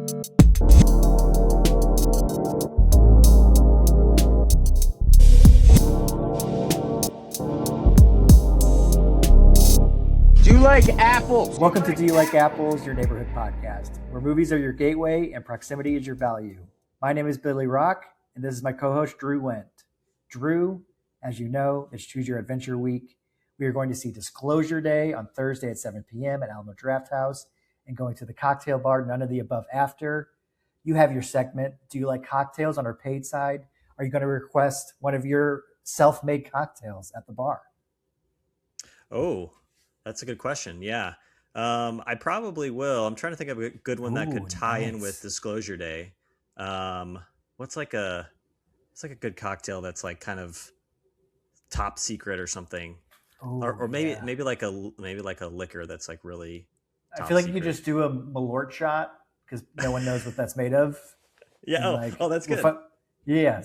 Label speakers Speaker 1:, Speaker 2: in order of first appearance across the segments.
Speaker 1: Do you like apples?
Speaker 2: Welcome to Do You Like Apples, your neighborhood podcast, where movies are your gateway and proximity is your value. My name is Billy Rock, and this is my co-host, Drew Wendt. Drew, as you know, it's Choose Your Adventure Week. We are going to see Disclosure Day on Thursday at 7 p.m. at Alamo Draft House and going to the cocktail bar, None of the Above After. You have your segment, Do You Like Cocktails, on our paid side. Are you going to request one of your self-made cocktails at the bar?
Speaker 3: Oh, that's a good question. Yeah. I probably will. I'm trying to think of a good one that could tie in with Disclosure Day. What's like a good cocktail that's like kind of top secret or something. Or maybe like a liquor that's like really
Speaker 2: I feel like you could just do a Malort shot because no one knows what that's made of.
Speaker 3: Yeah. That's good.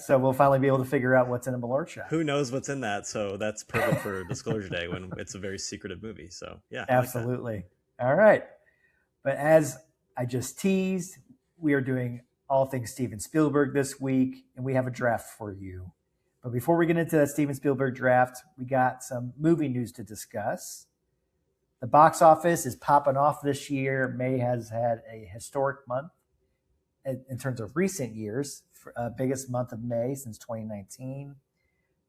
Speaker 2: So we'll finally be able to figure out what's in a Malort shot.
Speaker 3: Who knows what's in that? So that's perfect for Disclosure Day when it's a very secretive movie. So yeah,
Speaker 2: absolutely. Like all right. But as I just teased, we are doing all things Steven Spielberg this week, and we have a draft for you. But before we get into that Steven Spielberg draft, we got some movie news to discuss. The box office is popping off this year. May has had a historic month in terms of recent years. Biggest month of May since 2019.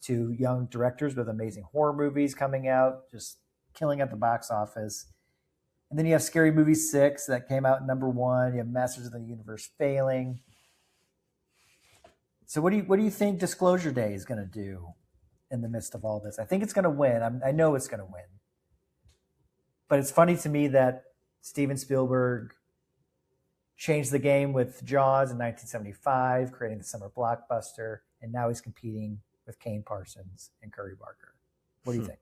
Speaker 2: 2 young directors with amazing horror movies coming out, just killing at the box office. And then you have Scary Movie 6 that came out #1. You have Masters of the Universe failing. So what do you think Disclosure Day is going to do in the midst of all this? I think it's going to win. I know it's going to win. But it's funny to me that Steven Spielberg changed the game with Jaws in 1975, creating the summer blockbuster, and now he's competing with Kane, Parsons, and Curry Barker. What do you think?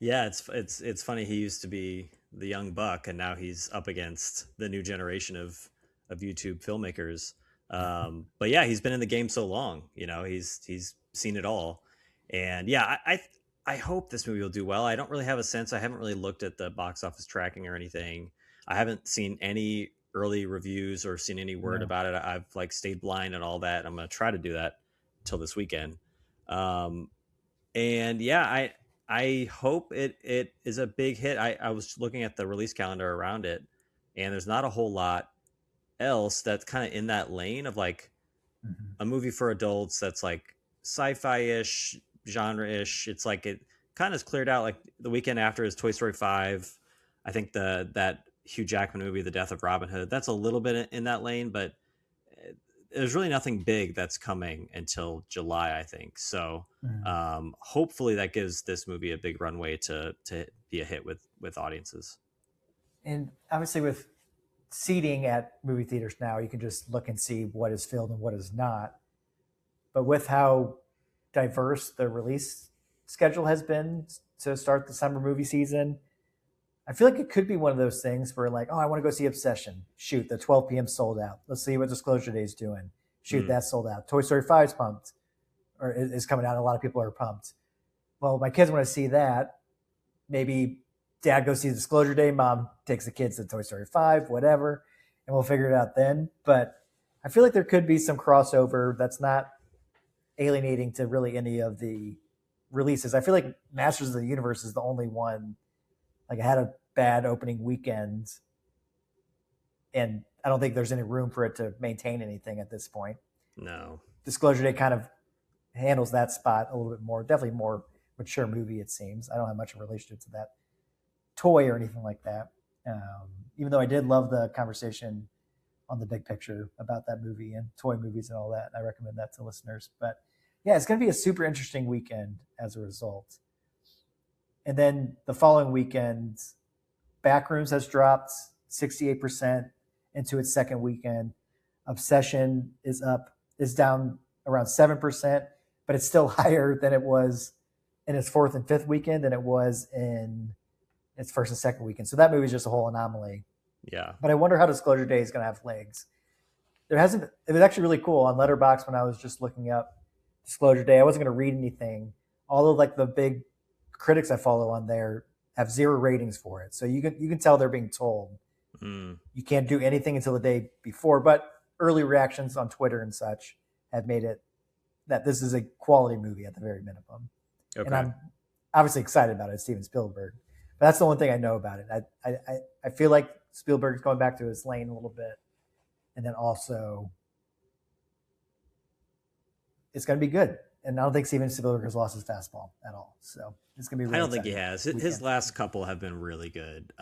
Speaker 3: Yeah, it's funny. He used to be the young buck, and now he's up against the new generation of YouTube filmmakers. But yeah, he's been in the game so long. You know, he's seen it all, and yeah, I hope this movie will do well. I don't really have a sense. I haven't really looked at the box office tracking or anything. I haven't seen any early reviews or seen any word about it. I've like stayed blind and all that. I'm going to try to do that till this weekend. And yeah, I hope it is a big hit. I was looking at the release calendar around it, and there's not a whole lot else that's kind of in that lane of like a movie for adults that's like sci-fi-ish, genre-ish. It's like it kind of cleared out. Like the weekend after is Toy Story 5. I think that Hugh Jackman movie, The Death of Robin Hood, that's a little bit in that lane, but there's really nothing big that's coming until July, I think. So hopefully that gives this movie a big runway to be a hit with audiences.
Speaker 2: And obviously with seating at movie theaters now, you can just look and see what is filled and what is not. But with how diverse the release schedule has been to start the summer movie season, I feel like it could be one of those things where like, oh, I want to go see Obsession. Shoot, the 12 p.m. sold out. Let's see what Disclosure Day is doing. Shoot, that's sold out. Toy Story 5 is pumped, or is coming out. A lot of people are pumped. Well, my kids want to see that. Maybe dad goes see Disclosure Day. Mom takes the kids to Toy Story 5, whatever, and we'll figure it out then. But I feel like there could be some crossover that's not alienating to really any of the releases. I feel like Masters of the Universe is the only one. Like I had a bad opening weekend, and I don't think there's any room for it to maintain anything at this point.
Speaker 3: No.
Speaker 2: Disclosure Day kind of handles that spot a little bit more. Definitely more mature movie, it seems. I don't have much of a relationship to that toy or anything like that. Even though I did love the conversation on The Big Picture about that movie and toy movies and all that. I recommend that to listeners. But yeah, it's going to be a super interesting weekend as a result. And then the following weekend, Backrooms has dropped 68% into its second weekend. Obsession is down around 7%, but it's still higher than it was in its fourth and fifth weekend than it was in its first and second weekend. So that movie is just a whole anomaly.
Speaker 3: Yeah.
Speaker 2: But I wonder how Disclosure Day is going to have legs. It was actually really cool on Letterboxd when I was just looking up Disclosure Day. I wasn't going to read anything. All of like the big critics I follow on there have 0 ratings for it. So you can tell they're being told You can't do anything until the day before. But early reactions on Twitter and such have made it that this is a quality movie at the very minimum.
Speaker 3: Okay.
Speaker 2: And I'm obviously excited about it. It's Steven Spielberg. But that's the one thing I know about it. I feel like Spielberg's going back to his lane a little bit. And then also, it's going to be good. And I don't think Steven Spielberg has lost his fastball at all. So it's going to be really
Speaker 3: I don't think he
Speaker 2: exciting
Speaker 3: has. His last couple have been really good.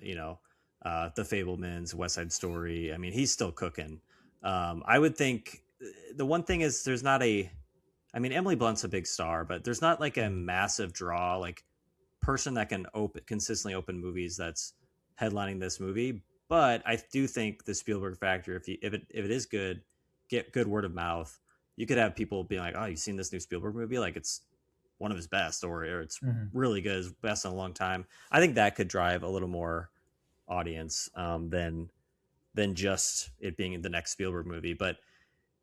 Speaker 3: You know, The Fabelmans, West Side Story. I mean, he's still cooking. I would think the one thing is there's not a, I mean, Emily Blunt's a big star, but there's not like a massive draw, like person that can consistently open movies that's headlining this movie. But I do think the Spielberg factor, if it is good, get good word of mouth. You could have people being like, "Oh, you've seen this new Spielberg movie? Like it's one of his best, or it's really good, it's best in a long time." I think that could drive a little more audience than just it being the next Spielberg movie. But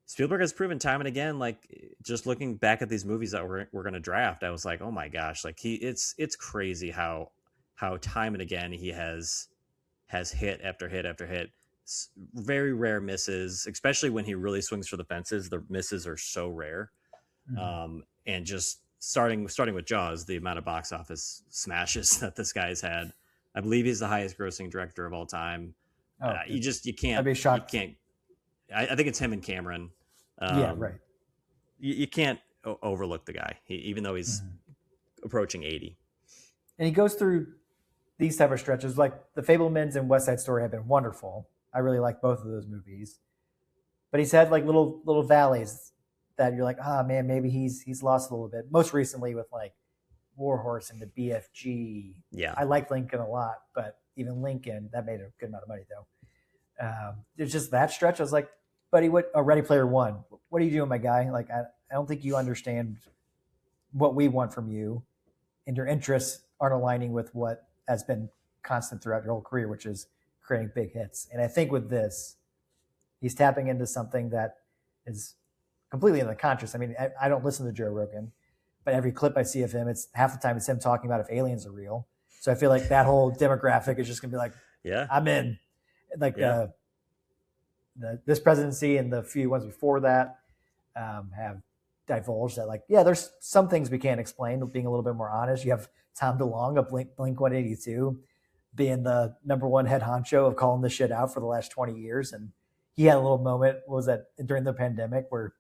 Speaker 3: Spielberg has proven time and again, like just looking back at these movies that we're going to draft, I was like, oh my gosh, like it's crazy how time and again he has hit after hit after hit. Very rare misses, especially when he really swings for the fences. The misses are so rare. And just starting with Jaws, the amount of box office smashes that this guy's had. I believe he's the highest grossing director of all time. You can't.
Speaker 2: I'd be shocked.
Speaker 3: You can't. I think it's him and Cameron.
Speaker 2: Yeah, right.
Speaker 3: You can't overlook the guy, even though he's approaching 80.
Speaker 2: And he goes through these type of stretches, like The Fabelmans and West Side Story have been wonderful. I really like both of those movies. But he's had like little valleys that you're like, man, maybe he's lost a little bit. Most recently with like Warhorse and the BFG.
Speaker 3: Yeah.
Speaker 2: I like Lincoln a lot, but even Lincoln, that made a good amount of money though. There's just that stretch. I was like, buddy, Ready Player One. What are you doing, my guy? Like, I don't think you understand what we want from you, and your interests aren't aligning with what has been constant throughout your whole career, which is creating big hits. And I think with this, he's tapping into something that is completely unconscious. I mean, I don't listen to Joe Rogan, but every clip I see of him, it's half the time it's him talking about if aliens are real. So I feel like that whole demographic is just gonna be like,
Speaker 3: yeah,
Speaker 2: I'm in. Like this presidency and the few ones before that have divulged that, like, yeah, there's some things we can't explain. Being a little bit more honest, you have Tom DeLonge of Blink 182 being the number one head honcho of calling this shit out for the last 20 years, and he had a little moment. Was that during the pandemic where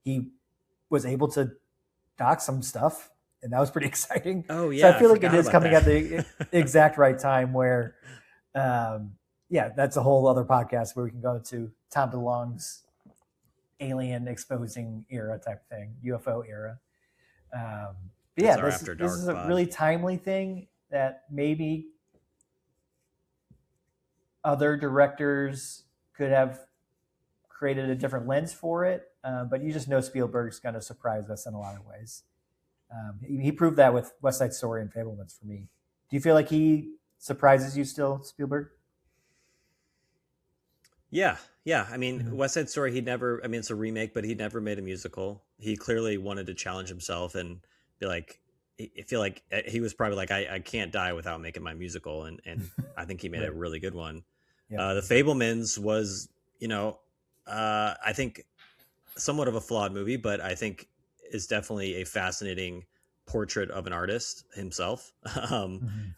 Speaker 2: he was able to doc some stuff, and that was pretty exciting.
Speaker 3: Oh yeah,
Speaker 2: so I feel like it is coming at the exact right time where. That's a whole other podcast where we can go to Tom DeLonge's alien exposing era type thing, UFO era. But yeah, this is a really timely thing that maybe other directors could have created a different lens for it. But you just know Spielberg's going to surprise us in a lot of ways. He proved that with West Side Story and Fabelmans for me. Do you feel like he surprises you still, Spielberg?
Speaker 3: Yeah. I mean, West Side Story, it's a remake, but he never made a musical. He clearly wanted to challenge himself and be like, I feel like he was probably like, I can't die without making my musical. And I think he made a really good one. Yeah. The Fabelmans was, I think somewhat of a flawed movie, but I think is definitely a fascinating portrait of an artist himself.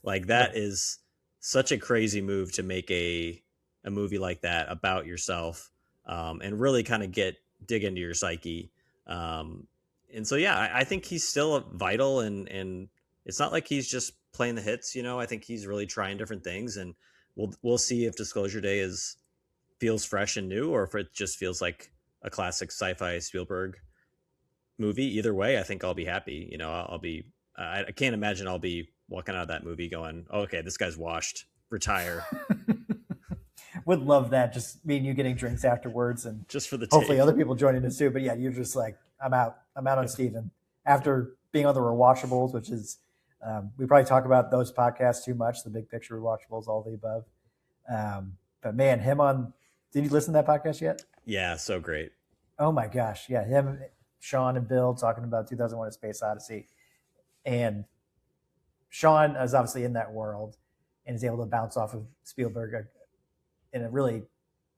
Speaker 3: Like that is such a crazy move to make a movie like that about yourself, and really kind of dig into your psyche. And so, yeah, I think he's still vital, and it's not like he's just playing the hits. I think he's really trying different things, and we'll see if Disclosure Day feels fresh and new, or if it just feels like a classic sci-fi Spielberg movie. Either way, I think I'll be happy. I can't imagine I'll be walking out of that movie going, oh, okay, this guy's washed, retire.
Speaker 2: Would love that. Just me and you getting drinks afterwards, and
Speaker 3: just for the
Speaker 2: hopefully
Speaker 3: tape.
Speaker 2: Other people joining us too. But yeah, you're just like, I'm out on Steven after being on the rewatchables, which is we probably talk about those podcasts too much. The Big Picture rewatchables, all the above. But man, him on. Did you listen to that podcast yet?
Speaker 3: Yeah, so great.
Speaker 2: Oh my gosh, yeah, him, Sean, and Bill talking about 2001: A Space Odyssey, and Sean is obviously in that world. and is able to bounce off of Spielberg in a really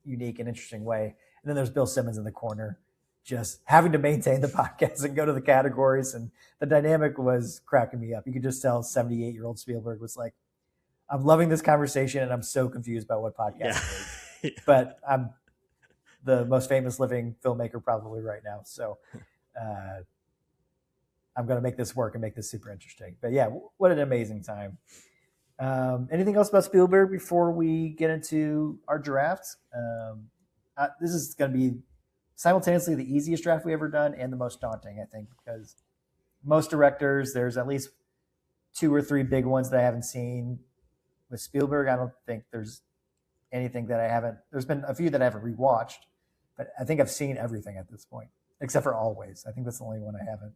Speaker 2: unique and interesting way. And then there's Bill Simmons in the corner, just having to maintain the podcast and go to the categories. And the dynamic was cracking me up. You could just tell 78-year-old Spielberg was like, I'm loving this conversation and I'm so confused about what podcast it is. But I'm the most famous living filmmaker probably right now. So I'm going to make this work and make this super interesting. But yeah, what an amazing time. Anything else about Spielberg before we get into our drafts? This is going to be simultaneously the easiest draft we ever done and the most daunting, I think, because most directors, there's at least 2 or 3 big ones that I haven't seen. With Spielberg, I don't think there's anything that I haven't. There's been a few that I haven't rewatched, but I think I've seen everything at this point, except for Always. I think that's the only one I haven't.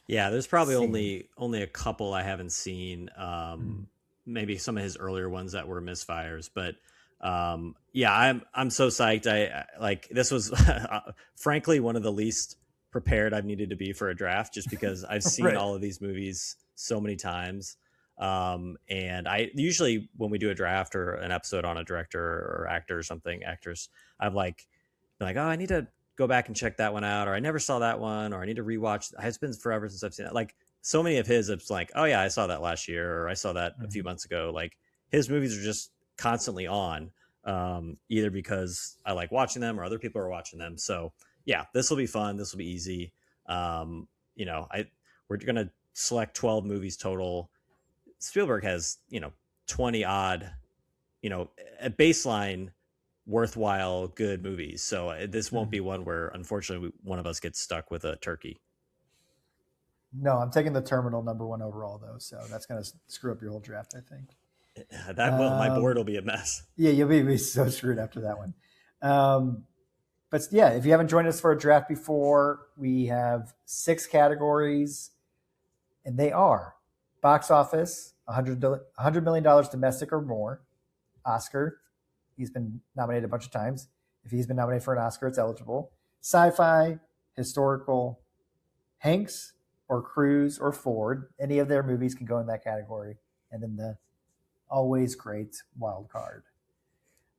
Speaker 3: Yeah, there's probably only a couple I haven't seen. Maybe some of his earlier ones that were misfires, but yeah, I'm so psyched. I like this was frankly one of the least prepared I've needed to be for a draft, just because I've seen
Speaker 2: Right.
Speaker 3: all of these movies so many times. And I usually, when we do a draft or an episode on a director or actor or something, actors, I've like, oh, I need to go back and check that one out, or I never saw that one, or I need to rewatch. It's been forever since I've seen it. Like so many of his, it's like, oh yeah, I saw that last year, or I saw that a few months ago. Like his movies are just constantly on, either because I like watching them or other people are watching them. So yeah, this will be fun. This will be easy. We're going to select 12 movies total. Spielberg has, 20 odd, a baseline worthwhile good movies. So this won't be one where unfortunately one of us gets stuck with a turkey.
Speaker 2: No, I'm taking the Terminal #1 overall though, so that's going to screw up your whole draft, I think.
Speaker 3: That will. My board will be a mess.
Speaker 2: Yeah, you'll be so screwed after that one. But yeah, if you haven't joined us for a draft before, we have 6 categories, and they are box office, $100 million domestic or more, Oscar. He's been nominated a bunch of times. If he's been nominated for an Oscar, it's eligible. Sci-fi, historical, Hanks or Cruise or Ford. Any of their movies can go in that category. And then the always great wild card.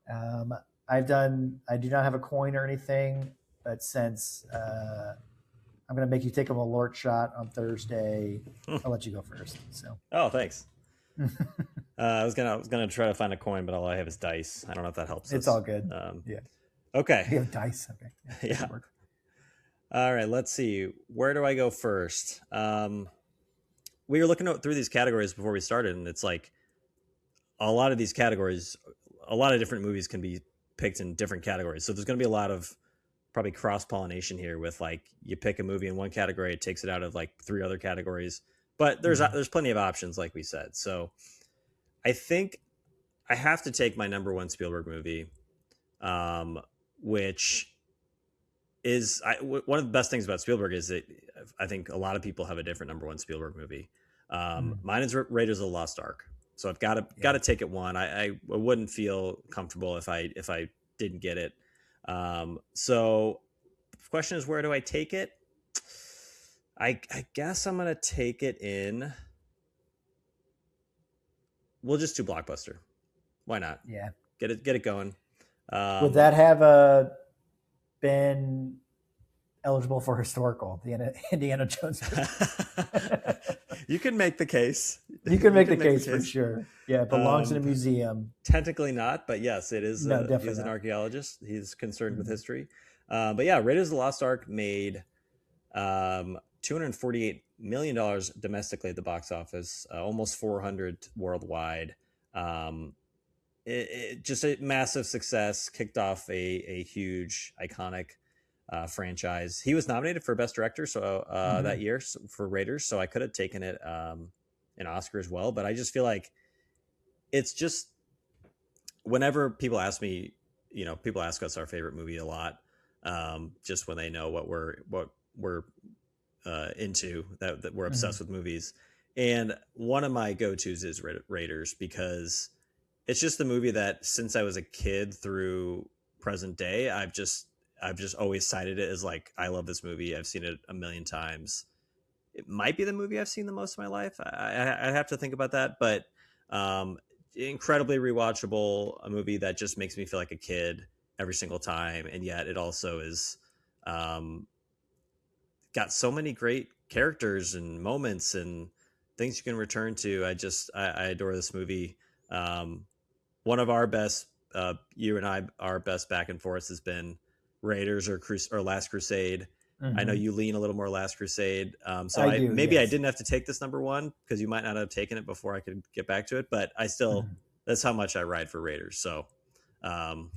Speaker 2: I do not have a coin or anything, but since I'm going to make you take a Malort shot on Thursday, I'll let you go first. So.
Speaker 3: Oh, thanks. I was gonna try to find a coin, but all I have is dice. I don't know if that helps.
Speaker 2: It's all good. Yeah.
Speaker 3: Okay.
Speaker 2: You have dice. Okay.
Speaker 3: Yeah. All right. Let's see. Where do I go first? We were looking through these categories before we started, and it's like a lot of these categories, a lot of different movies can be picked in different categories. So there's going to be a lot of probably cross-pollination here with like you pick a movie in one category, it takes it out of like 3 other categories. But there's plenty of options, like we said. So I think I have to take my #1 Spielberg movie, which is one of the best things about Spielberg is that I think a lot of people have a different #1 Spielberg movie. Mine is Raiders of the Lost Ark. So I've got to take it one. I wouldn't feel comfortable if I didn't get it. So the question is, where do I take it? I guess I'm gonna take it in. We'll just do Blockbuster. Why not?
Speaker 2: Yeah.
Speaker 3: Get it going.
Speaker 2: Would that have been eligible for historical? The Indiana Jones.
Speaker 3: You can make the case.
Speaker 2: You can make the case for sure. Yeah, it belongs in a museum.
Speaker 3: Technically not, but yes, it is.
Speaker 2: No, definitely
Speaker 3: he's an
Speaker 2: not.
Speaker 3: archaeologist. He's concerned with history. But yeah, Raiders of the Lost Ark made $248 million domestically at the box office, almost 400 worldwide. It just a massive success, kicked off a huge, iconic franchise. He was nominated for Best Director that year for Raiders, so I could have taken it an Oscar as well. But I just feel like it's just whenever people ask me, people ask us our favorite movie a lot, just when they know what we're into, that we're obsessed with movies. And one of my go-tos is Raiders, because it's just the movie that since I was a kid through present day, I've just always cited it as like, I love this movie. I've seen it a million times. It might be the movie I've seen the most of my life. I have to think about that, but incredibly rewatchable, a movie that just makes me feel like a kid every single time, and yet it also is um, got so many great characters and moments and things you can return to. I adore this movie. One of our best, you and I, our best back and forth has been Raiders or Last Crusade. I know you lean a little more Last Crusade. So
Speaker 2: I do,
Speaker 3: maybe I
Speaker 2: yes.
Speaker 3: didn't have to take this number one because you might not have taken it before I could get back to it, but I still, that's how much I ride for Raiders. So, um,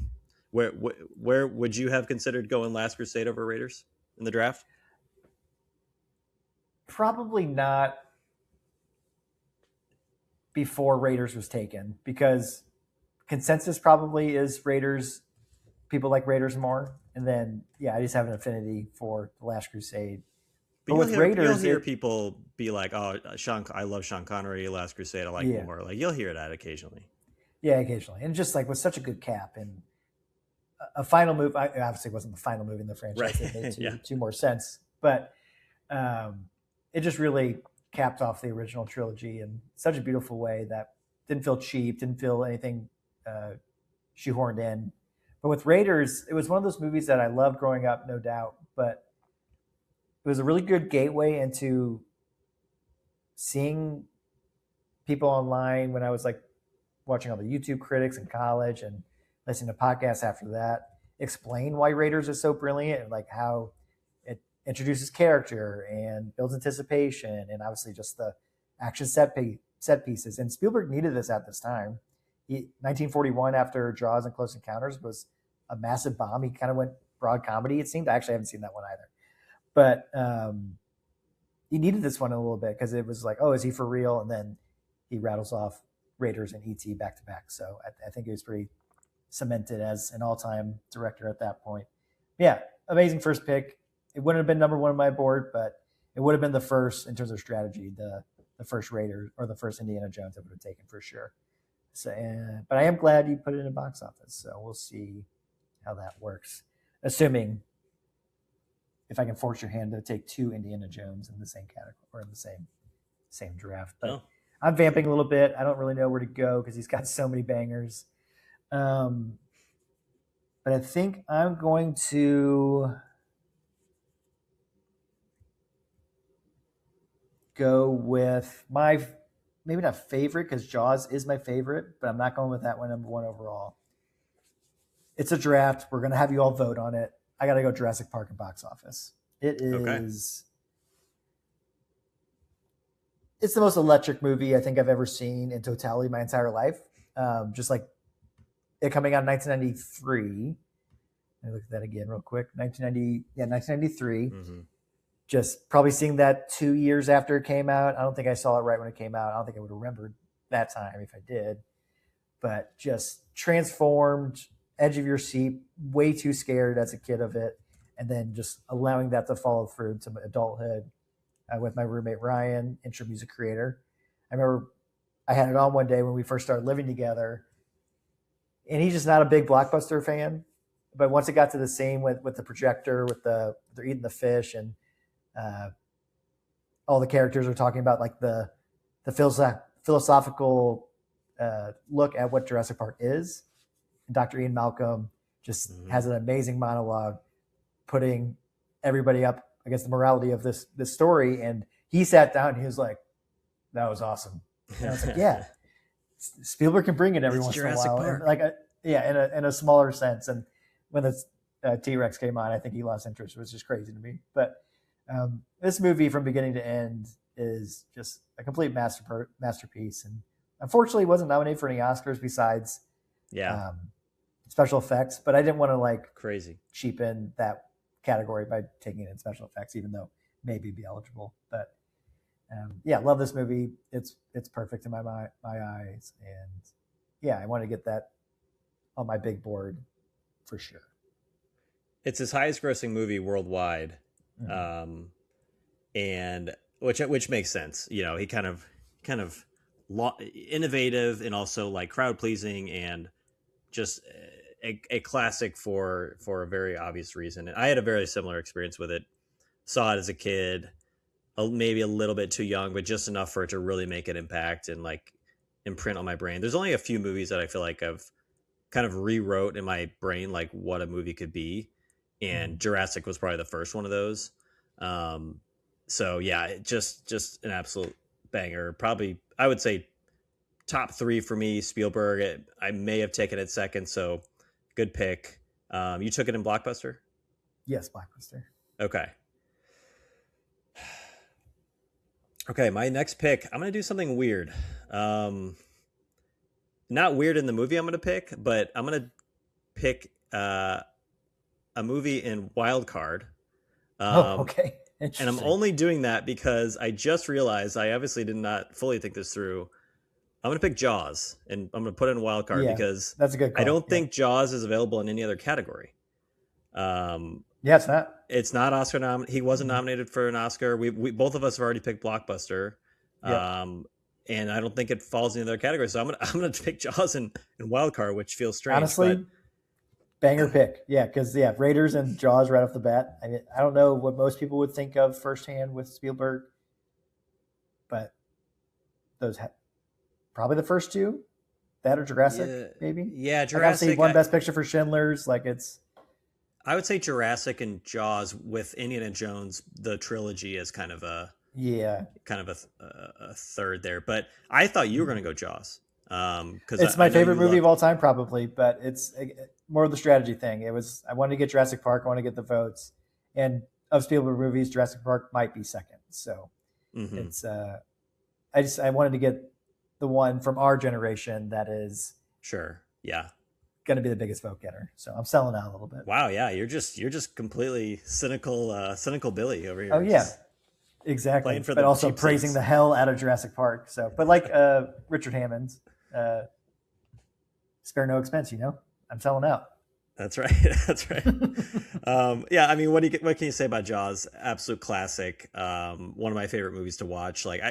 Speaker 3: where would you have considered going Last Crusade over Raiders in the draft?
Speaker 2: Probably not before Raiders was taken, because consensus probably is Raiders. People like Raiders more, and then I just have an affinity for The Last Crusade. But with Raiders,
Speaker 3: you'll hear people be like, "Oh, I love Sean Connery, Last Crusade. I like him more." Like you'll hear that occasionally.
Speaker 2: Yeah, occasionally, and just like with such a good cap and a final move. Obviously, wasn't the final move in the franchise.
Speaker 3: Right.
Speaker 2: It made two more sense, but it just really capped off the original trilogy in such a beautiful way that didn't feel cheap, didn't feel anything shoehorned in. But with Raiders, it was one of those movies that I loved growing up, no doubt. But it was a really good gateway into seeing people online when I was like watching all the YouTube critics in college and listening to podcasts after that explain why Raiders is so brilliant and like how it introduces character and builds anticipation and obviously just the action set pieces. And Spielberg needed this at this time. 1941, after Jaws and Close Encounters, was a massive bomb. He kind of went broad comedy, it seemed. I actually haven't seen that one either. But he needed this one a little bit because it was like, oh, is he for real? And then he rattles off Raiders and E.T. back to back. So I think he was pretty cemented as an all-time director at that point. Yeah, amazing first pick. It wouldn't have been number one on my board, but it would have been the first in terms of strategy, the first Raiders or the first Indiana Jones I would have taken for sure. So, but I am glad you put it in a box office. So we'll see how that works. Assuming if I can force your hand to take two Indiana Jones in the same category or in the same draft. But I'm vamping a little bit. I don't really know where to go because he's got so many bangers. But I think I'm going to go with my maybe not favorite because Jaws is my favorite, but I'm not going with that one number one overall. It's a draft. We're going to have you all vote on it. I got to go Jurassic Park and box office. It is. Okay. It's the most electric movie I think I've ever seen in totality my entire life. Just like it coming out in 1993. Let me look at that again real quick. 1993. Mm-hmm. Just probably seeing that 2 years after it came out. I don't think I saw it right when it came out. I don't think I would have remembered that time if I did. But just transformed, edge of your seat, way too scared as a kid of it. And then just allowing that to follow through to adulthood with my roommate, Ryan, intro music creator. I remember I had it on one day when we first started living together. And he's just not a big blockbuster fan. But once it got to the scene with the projector, they're eating the fish and all the characters are talking about like the philosophical look at what Jurassic Park is. And Dr. Ian Malcolm just has an amazing monologue putting everybody up against the morality of this story. And he sat down and he was like, that was awesome. And I was like, yeah, Spielberg can bring it every once
Speaker 3: Jurassic
Speaker 2: in a while.
Speaker 3: Park.
Speaker 2: Like, in a smaller sense. And when the T-Rex came on, I think he lost interest. It was just crazy to me. But this movie from beginning to end is just a complete masterpiece. And unfortunately, it wasn't nominated for any Oscars besides special effects. But I didn't want to cheapen that category by taking it in special effects, even though maybe be eligible. But love this movie. It's perfect in my eyes. And I want to get that on my big board for sure.
Speaker 3: It's his highest grossing movie worldwide. And which makes sense. You know, he kind of innovative and also like crowd pleasing and just a classic for a very obvious reason. And I had a very similar experience with it. Saw it as a kid, maybe a little bit too young, but just enough for it to really make an impact and like imprint on my brain. There's only a few movies that I feel like I've kind of rewrote in my brain like what a movie could be, and Jurassic was probably the first one of those. So yeah, just an absolute banger. Probably I would say top 3 for me. Spielberg. I may have taken it second, so good pick. You took it in Blockbuster?
Speaker 2: Yes, Blockbuster.
Speaker 3: Okay. Okay, my next pick, I'm going to do something weird. Not weird in the movie I'm going to pick, but I'm going to pick a movie in Wild Card.
Speaker 2: Okay.
Speaker 3: And I'm only doing that because I just realized I obviously did not fully think this through. I'm going to pick Jaws, and I'm going to put it in Wild Card because
Speaker 2: that's a good call.
Speaker 3: I don't think Jaws is available in any other category.
Speaker 2: It's not.
Speaker 3: It's not Oscar nominated. He wasn't nominated for an Oscar. We both of us have already picked Blockbuster. And I don't think it falls in the other category. So I'm gonna pick Jaws and Wild Card, which feels strange.
Speaker 2: Honestly, banger pick. Yeah, because Raiders and Jaws right off the bat. I mean, I don't know what most people would think of firsthand with Spielberg, but those probably the first two. That or Jurassic, maybe.
Speaker 3: Yeah, Jurassic.
Speaker 2: One Best Picture for Schindler's. Like it's.
Speaker 3: I would say Jurassic and Jaws with Indiana Jones, the trilogy, is kind of a third there. But I thought you were going to go Jaws because
Speaker 2: it's my favorite movie of all time, probably. But it's more of the strategy thing. I wanted to get Jurassic Park. I want to get the votes, and of Spielberg movies, Jurassic Park might be second. So it's I wanted to get the one from our generation that is going to be the biggest vote getter. So I'm selling out a little bit.
Speaker 3: Wow, yeah, you're just completely cynical Billy over here.
Speaker 2: Oh yeah, exactly. But also praising the hell out of Jurassic Park. So, but like Richard Hammond's, spare no expense. I'm selling out.
Speaker 3: That's right. That's right. Yeah, I mean, what can you say about Jaws? Absolute classic. One of my favorite movies to watch. Like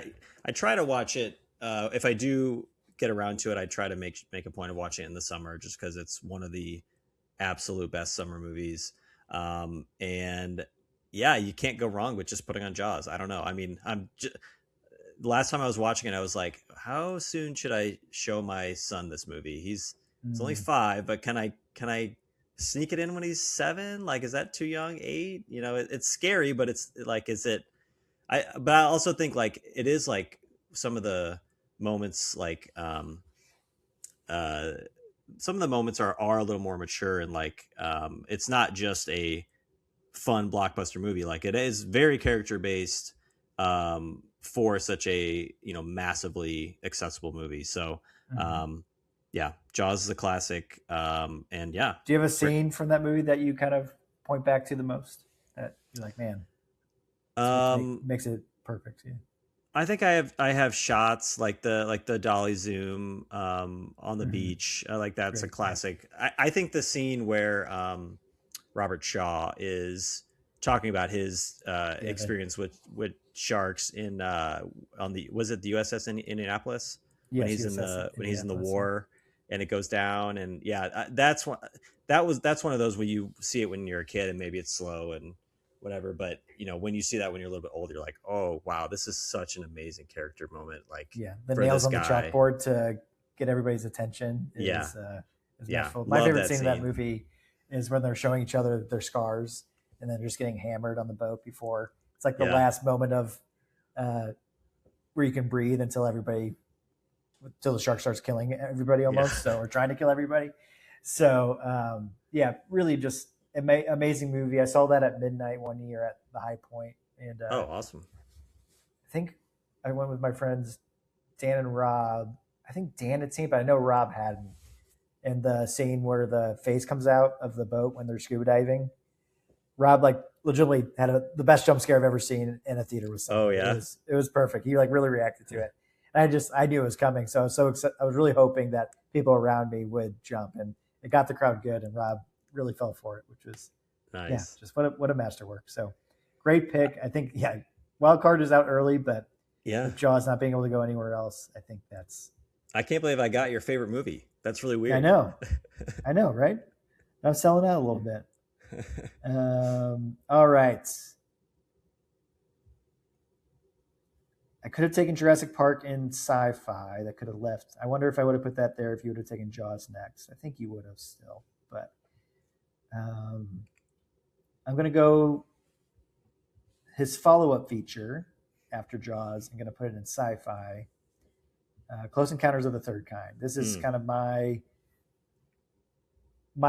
Speaker 3: I try to watch it if I do get around to it. I try to make a point of watching it in the summer just because it's one of the absolute best summer movies. And yeah, you can't go wrong with just putting on Jaws. I don't know. I mean, the last time I was watching it, I was like, how soon should I show my son this movie? He's only 5, but can I sneak it in when he's 7? Like, is that too young? 8? It's scary, but it's like, but I also think like it is like some of the moments like some of the moments are a little more mature and like it's not just a fun blockbuster movie. Like it is very character based for such a massively accessible movie. So yeah, Jaws is a classic. And yeah,
Speaker 2: do you have a scene from that movie that you kind of point back to the most that you're like, man, makes it perfect? Yeah.
Speaker 3: I think I have shots like the dolly zoom on the beach. Like that's a classic. I think the scene where Robert Shaw is talking about his experience with sharks in was it the USS in Indianapolis when he's in the war and it goes down, and that's one of those where you see it when you're a kid and maybe it's slow and whatever, but when you see that when you're a little bit older, you're like, oh wow, this is such an amazing character moment. Like
Speaker 2: the nails on the chalkboard to get everybody's attention is wonderful. My favorite scene in that movie is when they're showing each other their scars and then just getting hammered on the boat before it's like the last moment of where you can breathe until the shark starts killing everybody almost. So we're trying to kill everybody. So really just amazing movie. I saw that at midnight one year at the High Point, and
Speaker 3: awesome.
Speaker 2: I think I went with my friends Dan and Rob. I think Dan had seen it, but I know Rob hadn't. And the scene where the face comes out of the boat when they're scuba diving, Rob like legitimately had the best jump scare I've ever seen in a theater with someone.
Speaker 3: Oh yeah,
Speaker 2: it was perfect. He like really reacted to it. And I knew it was coming, so I was so excited. I was really hoping that people around me would jump, and it got the crowd good. And Rob really fell for it, which was
Speaker 3: nice.
Speaker 2: Just what a masterwork. So great pick. I think Wild Card is out early, but with Jaws not being able to go anywhere else, I think
Speaker 3: I can't believe I got your favorite movie. That's really weird.
Speaker 2: I know, right? I'm selling out a little bit. All right. I could have taken Jurassic Park in sci-fi. That could have left. I wonder if I would have put that there if you would have taken Jaws next. I think you would have still, but I'm going to go his follow-up feature after Jaws. I'm going to put it in sci-fi. Close Encounters of the Third Kind. This is kind of my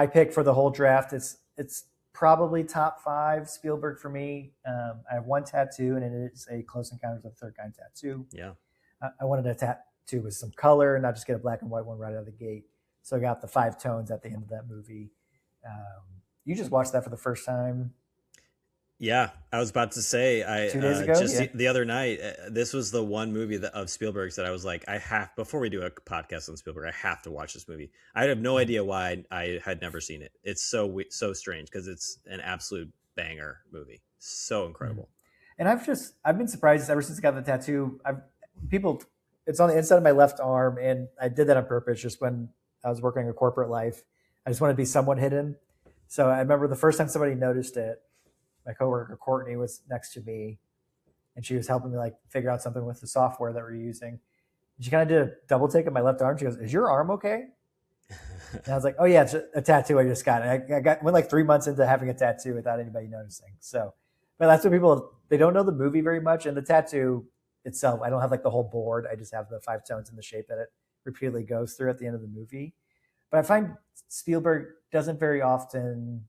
Speaker 2: pick for the whole draft. It's probably top 5 Spielberg for me. I have one tattoo, and it is a Close Encounters of the Third Kind tattoo.
Speaker 3: Yeah.
Speaker 2: I wanted a tattoo with some color, not just get a black and white one right out of the gate. So I got the 5 tones at the end of that movie. You just watched that for the first time.
Speaker 3: Yeah, I was about to say,
Speaker 2: 2 days ago,
Speaker 3: the other night, this was the one movie of Spielberg's that I was like, before we do a podcast on Spielberg, I have to watch this movie. I have no idea why I had never seen it. It's so strange because it's an absolute banger movie. So incredible.
Speaker 2: And I've been surprised ever since I got the tattoo. It's on the inside of my left arm, and I did that on purpose just when I was working a corporate life. I just wanted to be somewhat hidden. So I remember the first time somebody noticed it, my coworker Courtney was next to me, and she was helping me like figure out something with the software that we're using. And she kind of did a double take on my left arm. She goes, "Is your arm okay?" And I was like, "Oh yeah, it's a tattoo I just got." And I went like 3 months into having a tattoo without anybody noticing. So, but that's what they don't know the movie very much, and the tattoo itself, I don't have like the whole board. I just have the 5 tones and the shape that it repeatedly goes through at the end of the movie. But I find Spielberg doesn't very often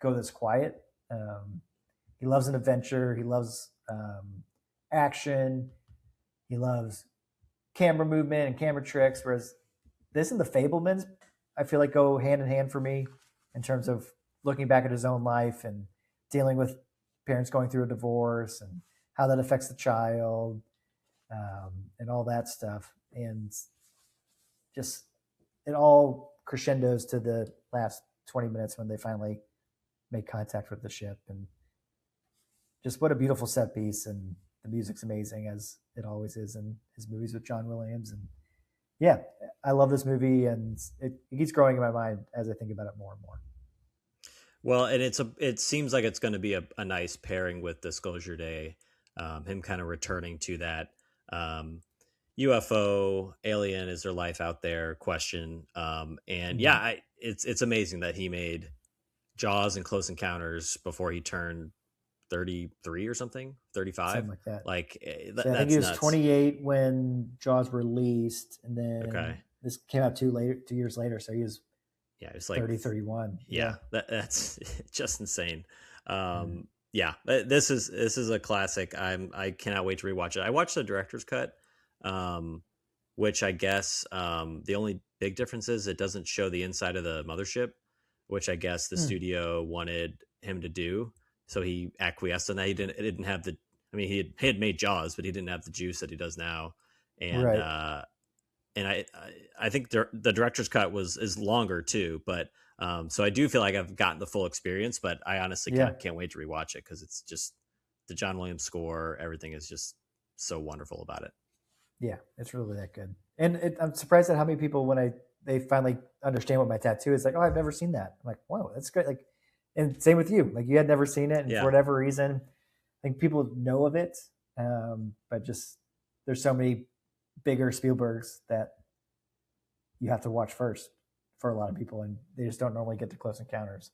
Speaker 2: go this quiet. He loves an adventure. He loves action. He loves camera movement and camera tricks. Whereas this and The Fabelmans, I feel like go hand in hand for me in terms of looking back at his own life and dealing with parents going through a divorce and how that affects the child and all that stuff. And just it all crescendos to the last 20 minutes when they finally make contact with the ship, and just what a beautiful set piece, and the music's amazing as it always is in his movies with John Williams. And yeah, I love this movie, and it keeps growing in my mind as I think about it more and more.
Speaker 3: Well, and it seems like it's going to be a nice pairing with Disclosure Day, him kind of returning to that UFO alien, is there life out there question, and it's amazing that he made Jaws and Close Encounters before he turned 33 or something, 35,
Speaker 2: something like that.
Speaker 3: Like
Speaker 2: I think he was nuts. 28 when Jaws released, and then this came out 2 years later. So he was
Speaker 3: it's like
Speaker 2: 30, 31.
Speaker 3: Yeah, that's just insane. Yeah, this is a classic. I cannot wait to rewatch it. I watched the director's cut, which I guess the only big difference is it doesn't show the inside of the mothership, which I guess the studio wanted him to do. So he acquiesced on that. He didn't have the, I mean, he had made Jaws, but he didn't have the juice that he does now. And, and I think the director's cut is longer too, but, so I do feel like I've gotten the full experience, but I honestly can't wait to rewatch it. 'Cause it's just the John Williams score. Everything is just so wonderful about it.
Speaker 2: Yeah, it's really that good. And I'm surprised at how many people, when they finally understand what my tattoo is, like, oh, I've never seen that. I'm like, wow, that's great. Like, and same with you. Like, you had never seen it, and for whatever reason, I think people know of it, but just there's so many bigger Spielbergs that you have to watch first for a lot of people, and they just don't normally get to Close Encounters.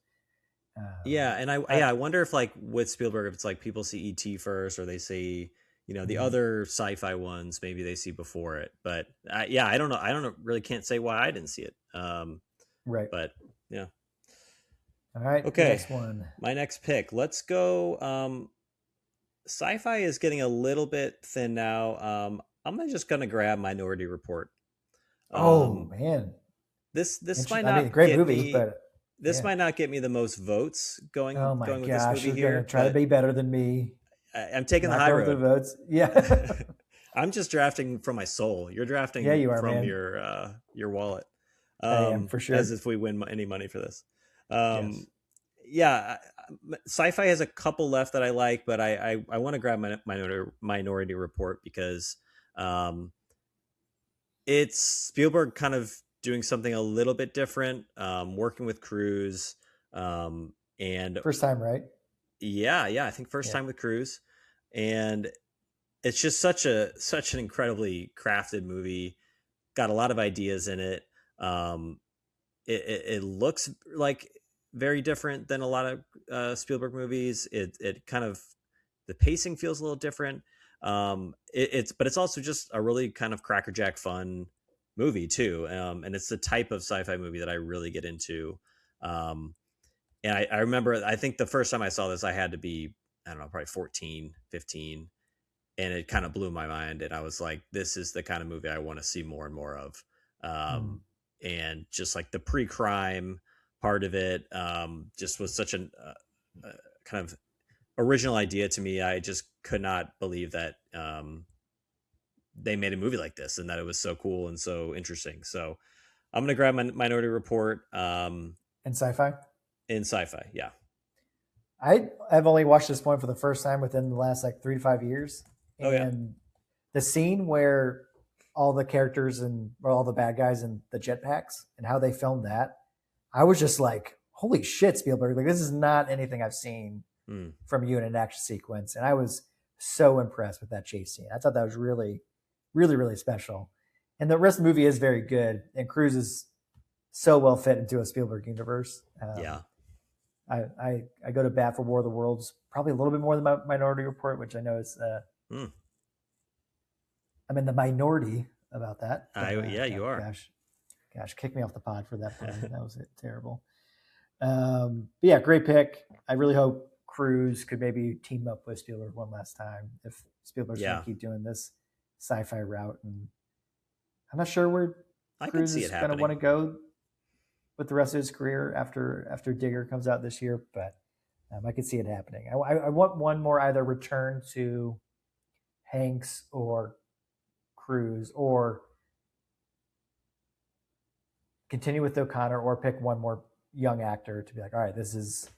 Speaker 3: And I wonder if, like, with Spielberg, if it's like people see E.T. first, or they see, the other sci-fi ones, maybe they see before it. But I don't know. I don't really can't say why I didn't see it.
Speaker 2: Right.
Speaker 3: But yeah.
Speaker 2: All right.
Speaker 3: Okay.
Speaker 2: Next one. My
Speaker 3: next pick. Let's go. Sci-fi is getting a little bit thin now. I'm just gonna grab Minority Report.
Speaker 2: Oh man.
Speaker 3: This might not
Speaker 2: great movie, but
Speaker 3: this might not get me the most votes going.
Speaker 2: Oh my
Speaker 3: going
Speaker 2: gosh,
Speaker 3: with this movie
Speaker 2: you're
Speaker 3: here.
Speaker 2: gonna try to be better than me.
Speaker 3: I'm taking the high road.
Speaker 2: The votes. Yeah.
Speaker 3: I'm just drafting from my soul. You're drafting from your wallet.
Speaker 2: I am, for sure.
Speaker 3: As if we win any money for this.
Speaker 2: Yes.
Speaker 3: Yeah, sci-fi has a couple left that I like, but I want to grab Minority Report because it's Spielberg kind of doing something a little bit different, working with Cruise, and
Speaker 2: first time, right?
Speaker 3: Yeah, I think first time with Cruise, and it's just such an incredibly crafted movie. Got a lot of ideas in it. It looks like very different than a lot of Spielberg movies. It kind of, the pacing feels a little different. But it's also just a really kind of crackerjack fun movie too. And it's the type of sci-fi movie that I really get into. And I remember, I think the first time I saw this, I had to be, I don't know, probably 14, 15. And it kind of blew my mind. And I was like, this is the kind of movie I want to see more and more of. And just like the pre-crime part of it, just was such a kind of original idea to me. I just could not believe that they made a movie like this and that it was so cool and so interesting. So I'm going to grab my Minority Report.
Speaker 2: In sci-fi?
Speaker 3: In sci-fi, yeah.
Speaker 2: I've only watched this one for the first time within the last like 3 to 5 years. And the scene where all the characters or all the bad guys in the jetpacks and how they filmed that, I was just like, holy shit, Spielberg. Like, this is not anything I've seen from you in an action sequence. And I was so impressed with that chase scene. I thought that was really, really, really special. And the rest of the movie is very good. And Cruise is so well fit into a Spielberg universe. I go to bat for War of the Worlds probably a little bit more than Minority Report, which I know is I'm in the minority about that.
Speaker 3: You are.
Speaker 2: Gosh, kick me off the pod for that part. That was terrible. But yeah, great pick. I really hope Cruise could maybe team up with Spielberg one last time if Spielberg's going to keep doing this sci-fi route. And I'm not sure where Cruise is going to want to go with the rest of his career after Digger comes out this year, but I could see it happening. I want one more, either return to Hanks or Cruise, or continue with O'Connor, or pick one more young actor to be like, all right, this is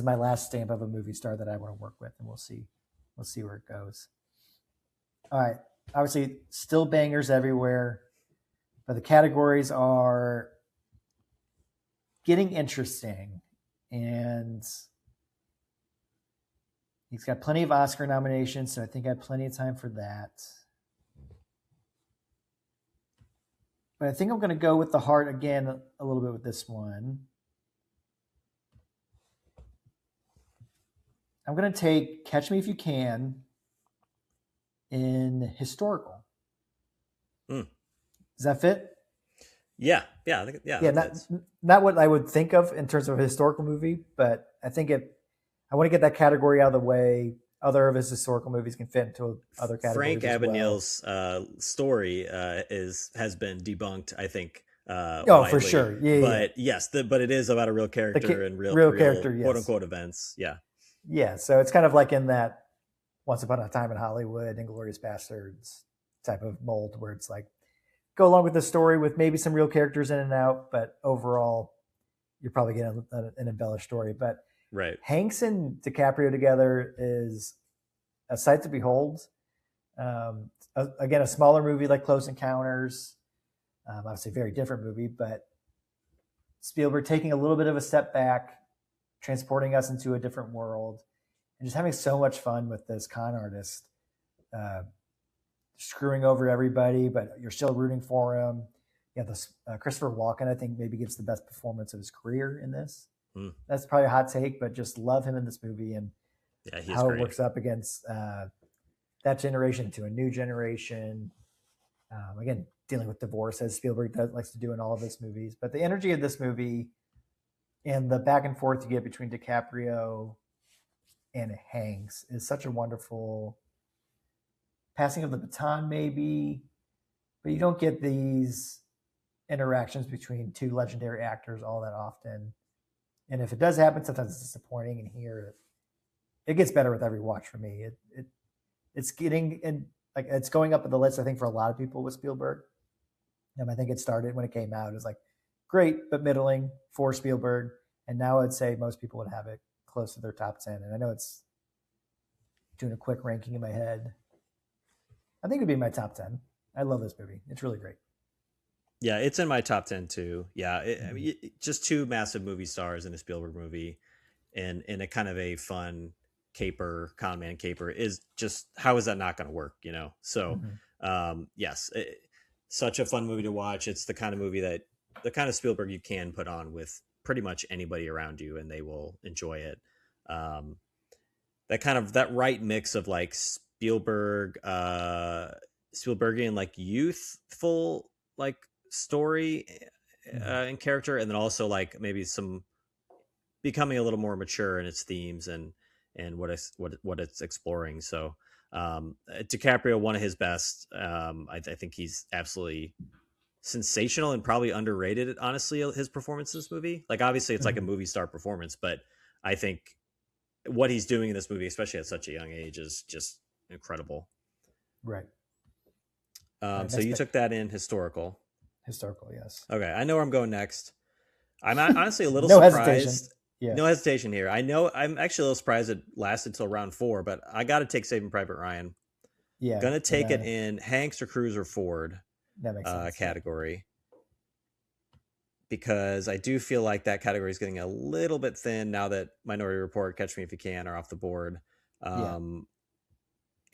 Speaker 2: my last stamp of a movie star that I want to work with, and we'll see where it goes. All right, obviously still bangers everywhere, but the categories are getting interesting, and he's got plenty of Oscar nominations, so I think I have plenty of time for that. But I think I'm going to go with the heart again a little bit with this one. I'm going to take Catch Me If You Can in historical. Does that fit?
Speaker 3: Yeah.
Speaker 2: Not what I would think of in terms of a historical movie, but I think I want to get that category out of the way. Other of his historical movies can fit into other categories.
Speaker 3: Frank Abagnale's story has been debunked, I think.
Speaker 2: Widely. For sure.
Speaker 3: But yes, but it is about a real character and real
Speaker 2: character, yes.
Speaker 3: Quote unquote events. Yeah.
Speaker 2: Yeah. So it's kind of like in that Once Upon a Time in Hollywood, Inglourious Basterds type of mold, where it's like, go along with the story with maybe some real characters in and out, but overall, you're probably getting an embellished story. But
Speaker 3: right,
Speaker 2: Hanks and DiCaprio together is a sight to behold. Again, a smaller movie like Close Encounters, obviously a very different movie, but Spielberg taking a little bit of a step back, transporting us into a different world, and just having so much fun with this con artist, screwing over everybody, but you're still rooting for him. Yeah, this Christopher Walken, I think, maybe gives the best performance of his career in this. That's probably a hot take, but just love him in this movie, and how it works up against that generation to a new generation. Again, dealing with divorce, as Spielberg likes to do in all of his movies. But the energy of this movie and the back and forth you get between DiCaprio and Hanks is such a wonderful passing of the baton, maybe, but you don't get these interactions between two legendary actors all that often. And if it does happen, sometimes it's disappointing. And here, it gets better with every watch for me. It's getting in, like, it's going up in the list, I think, for a lot of people with Spielberg. I think it started when it came out. It was like great, but middling for Spielberg. And now I'd say most people would have it close to their top 10. And I know it's doing a quick ranking in my head. I think it'd be my top 10. I love this movie. It's really great.
Speaker 3: Yeah, it's in my top 10 too. Yeah, I mean, just two massive movie stars in a Spielberg movie, and a kind of a fun con man caper is just, how is that not going to work? So yes, such a fun movie to watch. It's the kind of Spielberg you can put on with pretty much anybody around you and they will enjoy it. That right mix of like Spielbergian like youthful like story and character, and then also like maybe some becoming a little more mature in its themes and what it's exploring. So DiCaprio, one of his best. I think he's absolutely sensational and probably underrated, honestly, his performance in this movie. Like obviously it's like a movie star performance, but I think what he's doing in this movie, especially at such a young age, is just incredible.
Speaker 2: Right.
Speaker 3: So you took that in historical.
Speaker 2: Historical, yes.
Speaker 3: Okay, I know where I'm going next. I'm honestly a little
Speaker 2: No
Speaker 3: surprised.
Speaker 2: hesitation. Yeah.
Speaker 3: No hesitation here. I know I'm actually a little surprised it lasted till round 4, but I got to take Saving Private Ryan.
Speaker 2: Yeah.
Speaker 3: Gonna take it in Hanks or Cruise or Ford
Speaker 2: that makes sense.
Speaker 3: category, because I do feel like that category is getting a little bit thin now that Minority Report, Catch Me If You Can are off the board.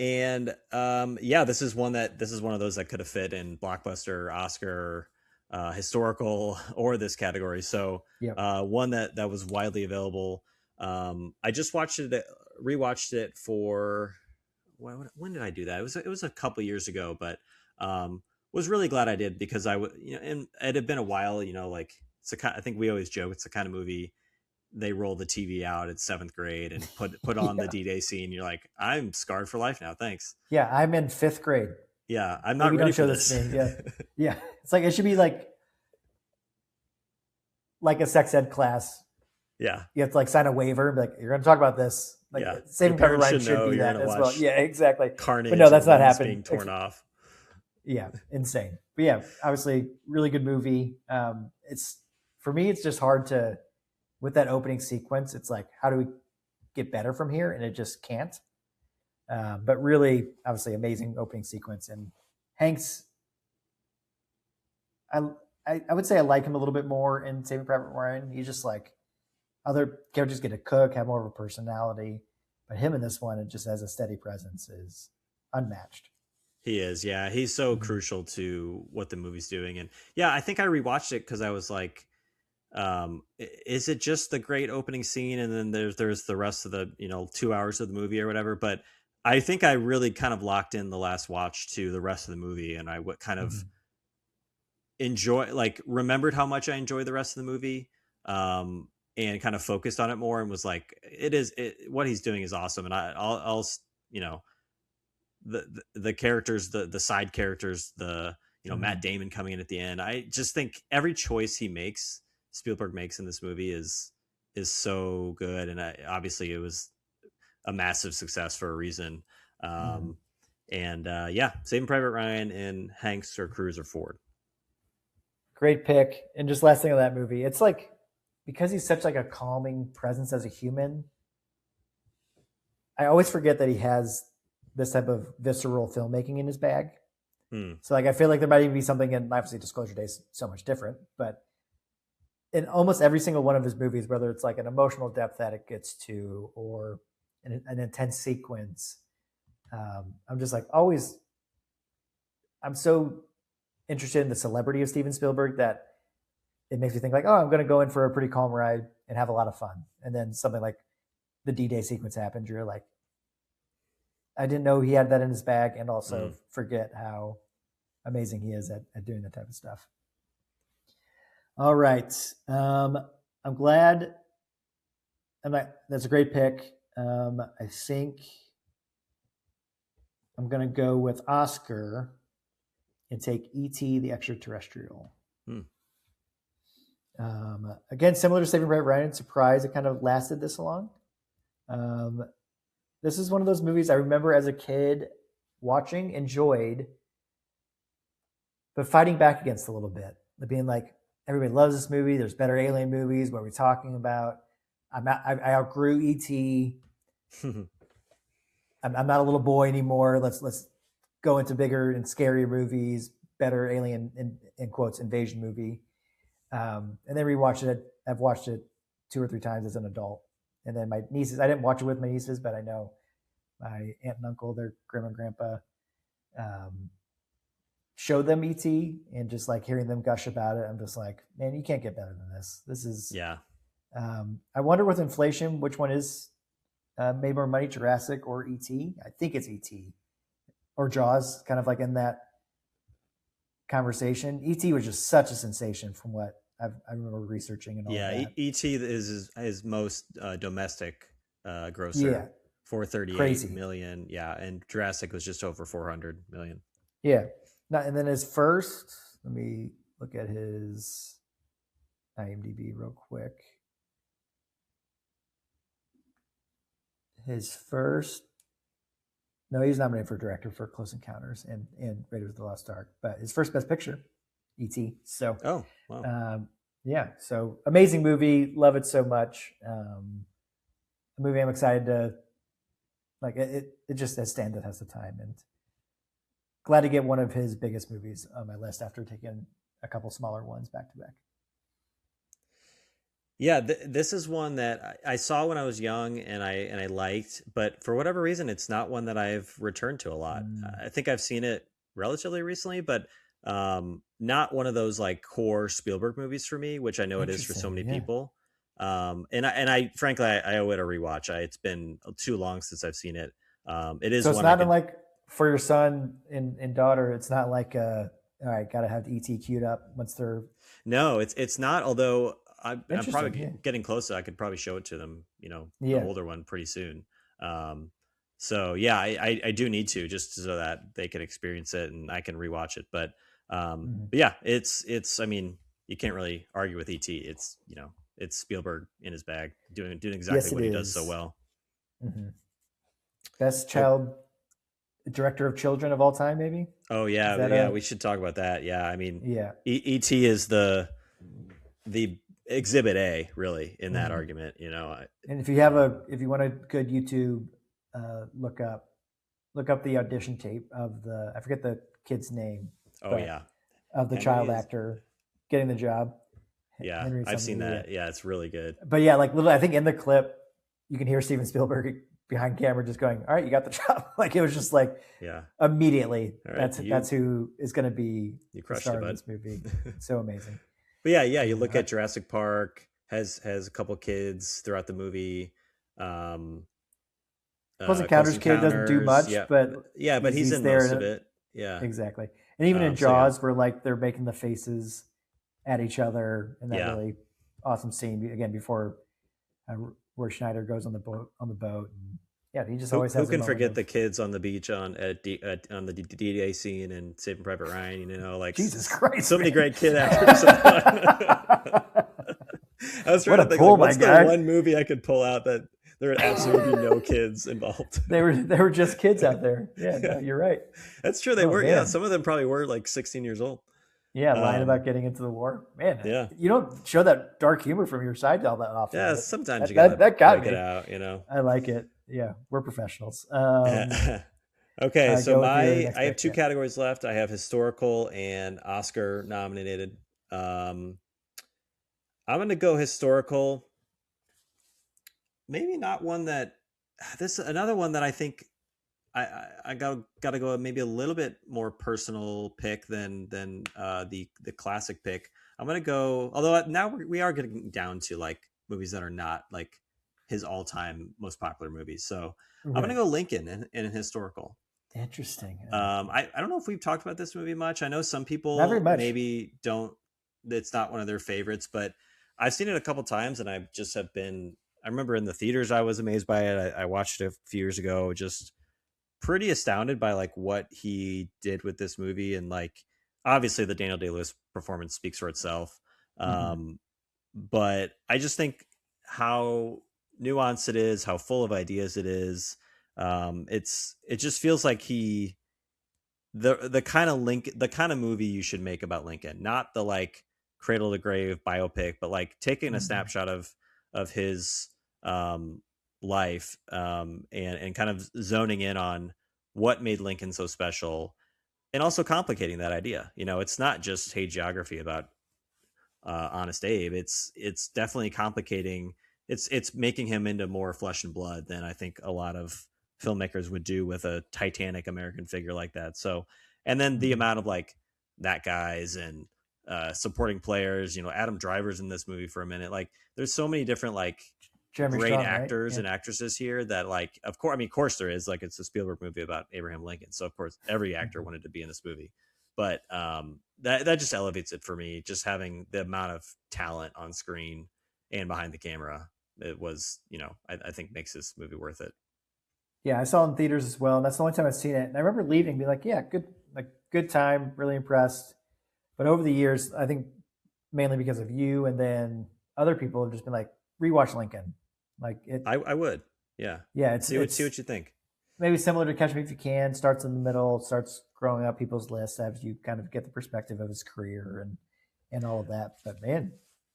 Speaker 3: And this is one of those that could have fit in Blockbuster, Oscar, historical, or this category. So one that was widely available. I just rewatched it for when did I do that? It was a couple years ago, but was really glad I did, because and it had been a while. Like I think we always joke it's the kind of movie they roll the TV out at 7th grade and put on the D-Day scene. You're like, I'm scarred for life now. Thanks.
Speaker 2: Yeah, I'm in 5th grade.
Speaker 3: Yeah, I'm not ready for this.
Speaker 2: Yeah, it's like it should be like a sex ed class.
Speaker 3: Yeah,
Speaker 2: you have to like sign a waiver, like you're going to talk about this. Like, Saving Private Ryan should be that as well. Yeah, exactly.
Speaker 3: Carnage.
Speaker 2: But no, that's not happening.
Speaker 3: Being torn off.
Speaker 2: Yeah, insane. But yeah, obviously, really good movie. For me, it's just hard to. With that opening sequence, it's like, how do we get better from here? And it just can't. But really, obviously, amazing opening sequence. And Hanks, I would say I like him a little bit more in Saving Private Ryan. He's just like, other characters get to cook, have more of a personality. But him in this one, it just has a steady presence, is unmatched.
Speaker 3: He is, yeah. He's so crucial to what the movie's doing. And yeah, I think I rewatched it because I was like, is it just the great opening scene and then there's the rest of the 2 hours of the movie or whatever? But I think I really kind of locked in the last watch to the rest of the movie, and I kind of remembered how much I enjoyed the rest of the movie, and kind of focused on it more, and was like, what he's doing is awesome. And I'll the characters, the side characters, Matt Damon coming in at the end. I just think every choice Spielberg makes in this movie is so good, and obviously it was a massive success for a reason. Saving Private Ryan and Hanks or Cruise or Ford.
Speaker 2: Great pick. And just last thing on that movie, it's like, because he's such like a calming presence as a human, I always forget that he has this type of visceral filmmaking in his bag. So like, I feel like there might even be something in, obviously Disclosure Day is so much different, but in almost every single one of his movies, whether it's like an emotional depth that it gets to, or an intense sequence, I'm just like always, I'm so interested in the celebrity of Steven Spielberg that it makes me think like, oh, I'm going to go in for a pretty calm ride and have a lot of fun. And then something like the D-Day sequence happens. You're like, I didn't know he had that in his bag, and also forget how amazing he is at doing that type of stuff. All right. I'm glad. That's a great pick. I think I'm going to go with Oscar and take E.T. the Extraterrestrial. Again, similar to Saving Private Ryan, surprised it kind of lasted this long. This is one of those movies I remember as a kid watching, enjoyed, but fighting back against a little bit. Being like, everybody loves this movie. There's better alien movies. What are we talking about? I outgrew E.T. I'm not a little boy anymore. Let's go into bigger and scarier movies, better alien, in quotes, invasion movie. And then rewatched it. I've watched it 2 or 3 times as an adult. And then my nieces, I didn't watch it with my nieces, but I know my aunt and uncle, their grandma and grandpa, showed them ET, and just like hearing them gush about it, I'm just like, man, you can't get better than this. This is,
Speaker 3: Yeah.
Speaker 2: I wonder with inflation, which one is made more money, Jurassic or ET? I think it's ET or Jaws, kind of like in that conversation. ET was just such a sensation from what I remember researching and all
Speaker 3: Yeah,
Speaker 2: that.
Speaker 3: ET is his most domestic grosser.
Speaker 2: Yeah.
Speaker 3: 438 million. Yeah, and Jurassic was just over 400 million.
Speaker 2: Yeah. Now, and then his first, let me look at his IMDb real quick. His first, no, he was nominated for director for Close Encounters and Raiders of the Lost Ark, but his first Best Picture, E.T. So,
Speaker 3: oh, wow.
Speaker 2: Yeah, so amazing movie, love it so much. A movie I'm excited to, like, it just has stand the test of time, and glad to get one of his biggest movies on my list after taking a couple smaller ones back to back.
Speaker 3: Yeah, this is one that I saw when I was young and I liked, but for whatever reason, it's not one that I've returned to a lot. I think I've seen it relatively recently, but not one of those like core Spielberg movies for me, which I know it is for so many people. And I frankly, I owe it a rewatch. It's been too long since I've seen it. It is.
Speaker 2: So it's not like for your son and daughter. It's not like all right, got to have the ET queued up once they're.
Speaker 3: No, it's not. Although I'm probably getting close. I could probably show it to them. The older one pretty soon. So yeah, I do need to, just so that they can experience it and I can rewatch it. But yeah, it's. I mean, you can't really argue with ET. It's it's Spielberg in his bag, doing exactly what he does so well.
Speaker 2: Mm-hmm. Best child director of children of all time, maybe.
Speaker 3: Oh yeah, we should talk about that. Yeah, I mean, ET is the exhibit A, really, in that argument.
Speaker 2: And if you want a good YouTube, look up the audition tape of I forget the kid's name.
Speaker 3: Oh yeah,
Speaker 2: of the child actor getting the job.
Speaker 3: Yeah, I've seen that. Yeah, it's really good.
Speaker 2: But yeah, like literally, I think in the clip you can hear Steven Spielberg behind camera just going, "All right, you got the job." Like it was just like, immediately. Right, that's who is going to be the star of this movie. So amazing.
Speaker 3: But yeah, you look at Jurassic Park has a couple kids throughout the movie.
Speaker 2: Close Encounters kid doesn't do much, but
Speaker 3: he's in most of it. Yeah,
Speaker 2: exactly. And even in Jaws, where like they're making the faces at each other in that really awesome scene again before where Schneider goes on the boat. And, he just always has.
Speaker 3: Who can forget the kids on the beach on the D-Day scene and Saving Private Ryan? Like
Speaker 2: Jesus Christ,
Speaker 3: so many great kid actors. I was trying to think, what's the one movie I could pull out that there would absolutely be no kids involved.
Speaker 2: They were just kids out there. Yeah, no, you're right.
Speaker 3: That's true. They were. Man. Yeah, some of them probably were like 16 years old.
Speaker 2: Yeah, lying about getting into the war. Man,
Speaker 3: yeah.
Speaker 2: You don't show that dark humor from your side all that often.
Speaker 3: Yeah, sometimes you got
Speaker 2: that got
Speaker 3: it out,
Speaker 2: I like it. Yeah, we're professionals.
Speaker 3: Okay, so I have two categories left. I have historical and Oscar nominated. I'm going to go historical. Maybe not one that another one that I think I got to go maybe a little bit more personal pick than the classic pick. I'm gonna go, although now we are getting down to like movies that are not like his all-time most popular movies. So I'm gonna go Lincoln in historical.
Speaker 2: Interesting.
Speaker 3: I don't know if we've talked about this movie much. I know some people maybe don't. It's not one of their favorites, but I've seen it a couple times, and I just have been. I remember in the theaters, I was amazed by it. I watched it a few years ago, just pretty astounded by like what he did with this movie. And like, obviously the Daniel Day-Lewis performance speaks for itself. But I just think how nuanced it is, how full of ideas it is. It just feels like the kind of movie you should make about Lincoln, not the like cradle to grave biopic, but like taking a snapshot of his life and kind of zoning in on what made Lincoln so special, and also complicating that idea. It's not just hagiography about Honest Abe. It's definitely complicating it's making him into more flesh and blood than I think a lot of filmmakers would do with a titanic American figure like that. So, and then the amount of like that guys and supporting players, you know, Adam Driver's in this movie for a minute. Like there's so many different like
Speaker 2: Jeremy
Speaker 3: great
Speaker 2: Strong,
Speaker 3: actors
Speaker 2: right?
Speaker 3: and actresses here that like, of course, I mean, of course there is, like, it's a Spielberg movie about Abraham Lincoln. So of course every actor wanted to be in this movie, but that just elevates it for me. Just having the amount of talent on screen and behind the camera, it was, you know, I think makes this movie worth it.
Speaker 2: Yeah, I saw it in theaters as well, and that's the only time I've seen it. And I remember leaving, and be like, "Yeah, good time, really impressed." But over the years, I think mainly because of you, and then other people have just been like, "Rewatch Lincoln." Like it,
Speaker 3: I would, yeah,
Speaker 2: yeah,
Speaker 3: see what you think.
Speaker 2: maybe similar to Catch Me If You Can. Starts in the middle, starts growing up people's lists as you kind of get the perspective of his career and all of that. But man,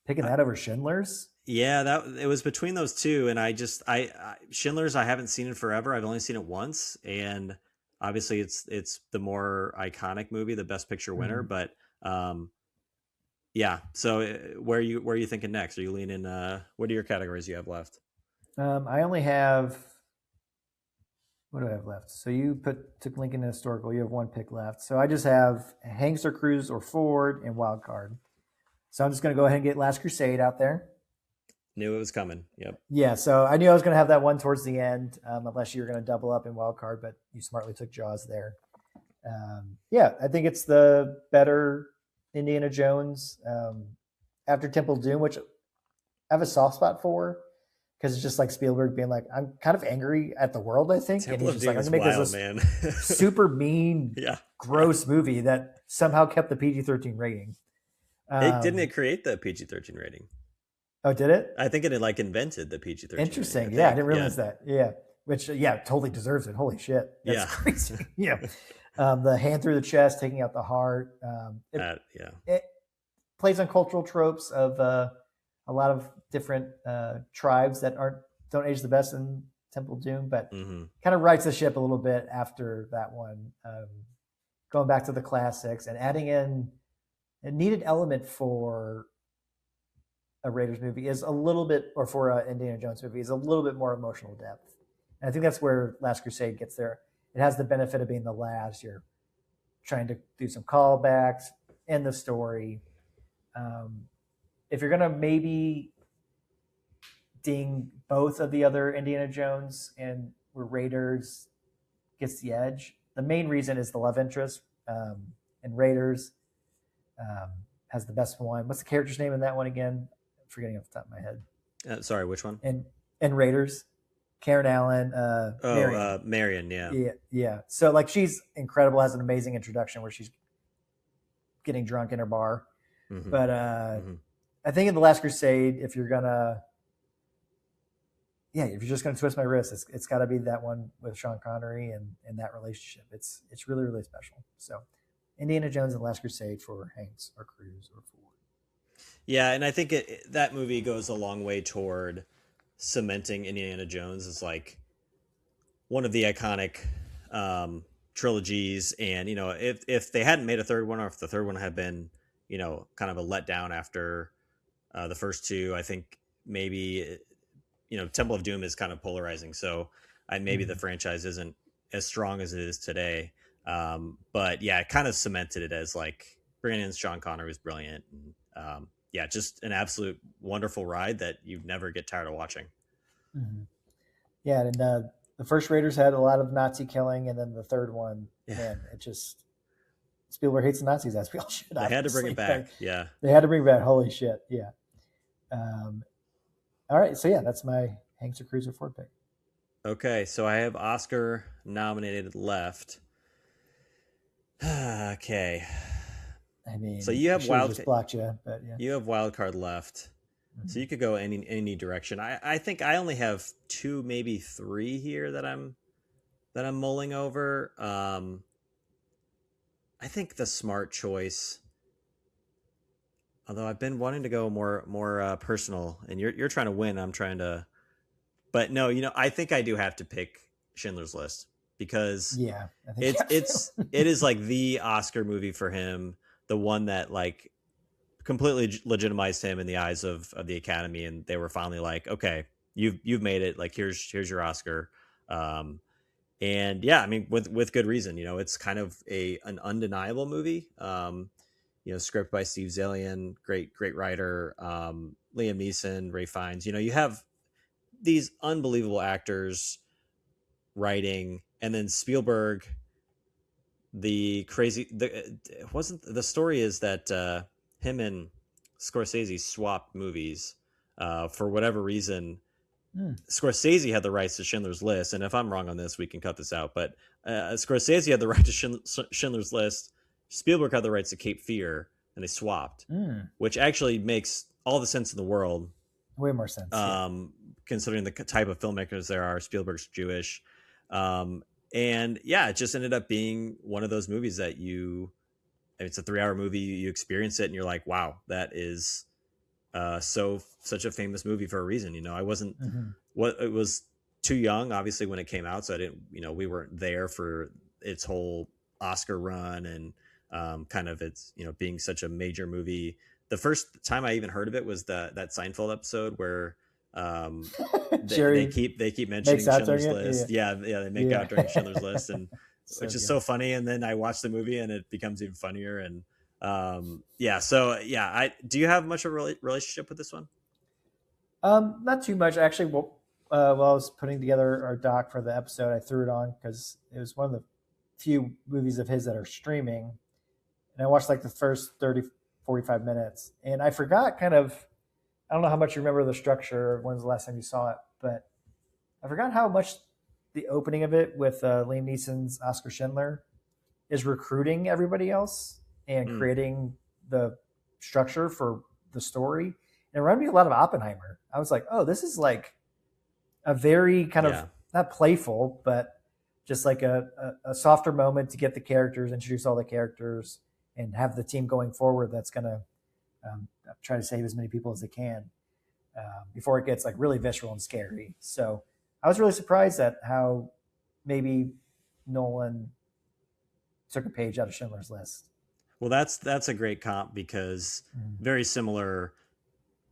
Speaker 2: picking that over Schindler's.
Speaker 3: Yeah, that it was between those two, and I Schindler's I haven't seen it forever. I've only seen it once, and obviously it's the more iconic movie, the Best Picture winner. But yeah. So where are you thinking next? Are you leaning? What are your categories you have left?
Speaker 2: I only have. What do I have left? So you took Lincoln and historical. You have one pick left. So I just have Hanks or Cruise or Ford and Wild Card. So I'm just going to go ahead and get Last Crusade out there.
Speaker 3: Knew it was coming. Yep.
Speaker 2: Yeah, so I knew I was going to have that one towards the end, unless you were going to double up in Wild Card, but you smartly took Jaws there. Yeah, I think it's the better Indiana Jones after Temple of Doom, which I have a soft spot for because it's just like Spielberg being like, I'm kind of angry at the world, I think.
Speaker 3: Temple
Speaker 2: and
Speaker 3: of
Speaker 2: he's
Speaker 3: Doom
Speaker 2: just
Speaker 3: is
Speaker 2: like, I'm going
Speaker 3: wild,
Speaker 2: to make
Speaker 3: man.
Speaker 2: this super mean, gross movie that somehow kept the PG-13 rating.
Speaker 3: Didn't it create the PG-13 rating?
Speaker 2: Oh, did it?
Speaker 3: I think it had like invented the PG-13.
Speaker 2: Interesting.
Speaker 3: Rating,
Speaker 2: I didn't realize that. Yeah. Which, totally deserves it. Holy shit. That's crazy. Yeah. The hand through the chest, taking out the heart. It plays on cultural tropes of a lot of different tribes that don't age the best in Temple of Doom, but kind of rights the ship a little bit after that one. Going back to the classics and adding in a needed element for a Raiders movie is a little bit, or for an Indiana Jones movie, is a little bit more emotional depth. And I think that's where Last Crusade gets there. It has the benefit of being the last. You're trying to do some callbacks in the story. If you're going to maybe ding both of the other Indiana Jones and where Raiders gets the edge, the main reason is the love interest. And Raiders has the best one. What's the character's name in that one again? I'm forgetting off the top of my head.
Speaker 3: Sorry, which one?
Speaker 2: And Raiders, Karen Allen.
Speaker 3: Marion.
Speaker 2: Yeah. So like she's incredible. Has an amazing introduction where she's getting drunk in her bar. But I think in The Last Crusade, if you're just gonna twist my wrist, it's got to be that one with Sean Connery and that relationship. It's really, really special. So Indiana Jones and The Last Crusade for Hanks or Cruise or Ford.
Speaker 3: Yeah, and I think that movie goes a long way toward cementing Indiana Jones as like one of the iconic trilogies. And, you know, if they hadn't made a third one, or if the third one had been, you know, kind of a letdown after the first two, I think maybe, you know, Temple of Doom is kind of polarizing. So maybe the franchise isn't as strong as it is today. But yeah, it kind of cemented it as like bringing in Sean Connery was brilliant. And, just an absolute wonderful ride that you never get tired of watching.
Speaker 2: Yeah, and the first Raiders had a lot of Nazi killing, and then the third one, man, it just Spielberg hates the Nazis, as we all should.
Speaker 3: They had to bring it back.
Speaker 2: Yeah, they had to bring it back. Holy shit, yeah. All right, so that's my Hanks or Cruise or Ford pick.
Speaker 3: Okay, so I have Oscar nominated left. Okay.
Speaker 2: I mean,
Speaker 3: so you have
Speaker 2: blocked you, but
Speaker 3: you have wild card left, so you could go any direction. I think I only have 2, maybe 3 here that I'm mulling over. I think the smart choice, although I've been wanting to go more personal, and you're trying to win, I'm trying to, but no, you know, I think I do have to pick Schindler's List because
Speaker 2: I think
Speaker 3: it is like the Oscar movie for him. The one that like completely legitimized him in the eyes of the Academy, and they were finally like, okay, you've made it. Like here's your Oscar. And yeah, I mean, with good reason. You know, it's kind of an undeniable movie. You know, script by Steve Zalian, great writer. Liam Neeson, Ray Fiennes. You know, you have these unbelievable actors writing, and then Spielberg. The wasn't the story is that him and Scorsese swapped movies for whatever reason. Scorsese had the rights to Schindler's List, and if I'm wrong on this, we can cut this out. But Scorsese had the right to Schindler's List. Spielberg had the rights to Cape Fear, and they swapped, which actually makes all the sense in the world.
Speaker 2: Way more sense.
Speaker 3: Considering the type of filmmakers there are. Spielberg's Jewish, and yeah, it just ended up being one of those movies that it's a 3-hour movie. You experience it, and you're like, wow, that is. Such a famous movie for a reason. You know, I wasn't it was too young, obviously, when it came out, so I didn't, you know, we weren't there for its whole Oscar run and kind of its, you know, being such a major movie. The first time I even heard of it was that Seinfeld episode where they keep mentioning Schindler's List. Yeah, they make out during Schindler's List, and which is so funny. And then I watch the movie and it becomes even funnier. And do you have much of a relationship with this one?
Speaker 2: Not too much, actually. While I was putting together our doc for the episode, I threw it on because it was one of the few movies of his that are streaming, and I watched like the first 30-45 minutes, and I forgot I don't know how much you remember the structure, when's the last time you saw it, but I forgot how much the opening of it with Liam Neeson's Oscar Schindler is recruiting everybody else and creating the structure for the story. And it reminded me a lot of Oppenheimer. I was like, oh, this is like a very kind of, not playful, but just like a softer moment to get the characters, introduce all the characters, and have the team going forward that's going to try to save as many people as they can before it gets like really visceral and scary. So I was really surprised at how maybe Nolan took a page out of Schindler's List.
Speaker 3: Well, that's a great comp because very similar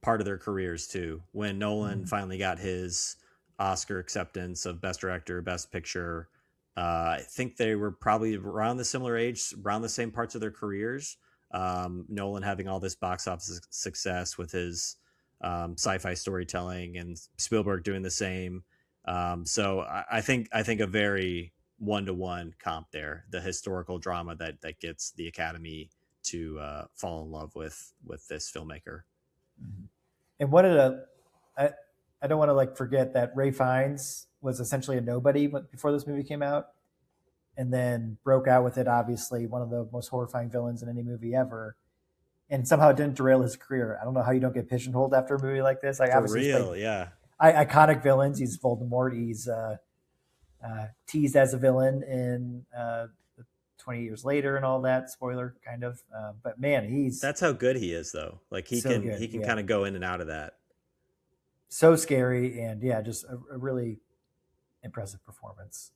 Speaker 3: part of their careers too. When Nolan finally got his Oscar acceptance of Best Director, Best Picture, I think they were probably around the similar age, around the same parts of their careers. Nolan having all this box office success with his sci-fi storytelling, and Spielberg doing the same. So I think a very one-to-one comp there, the historical drama that gets the Academy to fall in love with this filmmaker.
Speaker 2: And what I don't want to like forget that Ray Fiennes was essentially a nobody before this movie came out, and then broke out with it, obviously one of the most horrifying villains in any movie ever, and somehow it didn't derail his career. I don't know how you don't get pigeonholed after a movie like this. Like,
Speaker 3: for real, yeah.
Speaker 2: Iconic villains. He's Voldemort. He's teased as a villain in 20 years later and all that. Spoiler, kind of. But man,
Speaker 3: that's how good he is, though. Like he can kind of go in and out of that.
Speaker 2: So scary, and just a really impressive performance.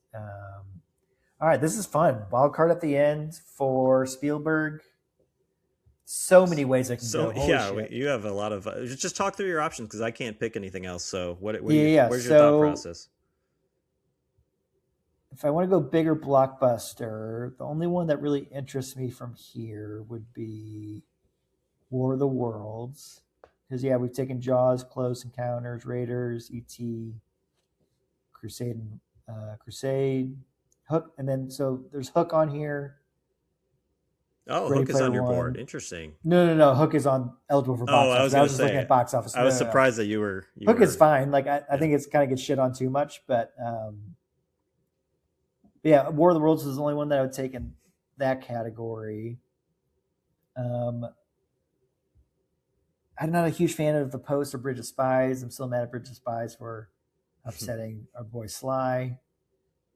Speaker 2: All right, this is fun. Wild card at the end for Spielberg. So many ways I can go. Holy shit.
Speaker 3: You have a lot of. Just talk through your options because I can't pick anything else. So where's your thought process?
Speaker 2: If I want to go bigger blockbuster, the only one that really interests me from here would be War of the Worlds. Because we've taken Jaws, Close Encounters, Raiders, E.T., Crusade, Hook, and then so there's Hook on here.
Speaker 3: Oh, Ready Hook is on your board. Interesting.
Speaker 2: No. Hook is eligible for box office. I was just looking at box office.
Speaker 3: I was surprised that you were.
Speaker 2: Hook is fine. Like I think it's kind of gets shit on too much, but War of the Worlds is the only one that I would take in that category. I'm not a huge fan of The Post or Bridge of Spies. I'm still mad at Bridge of Spies for upsetting our boy Sly.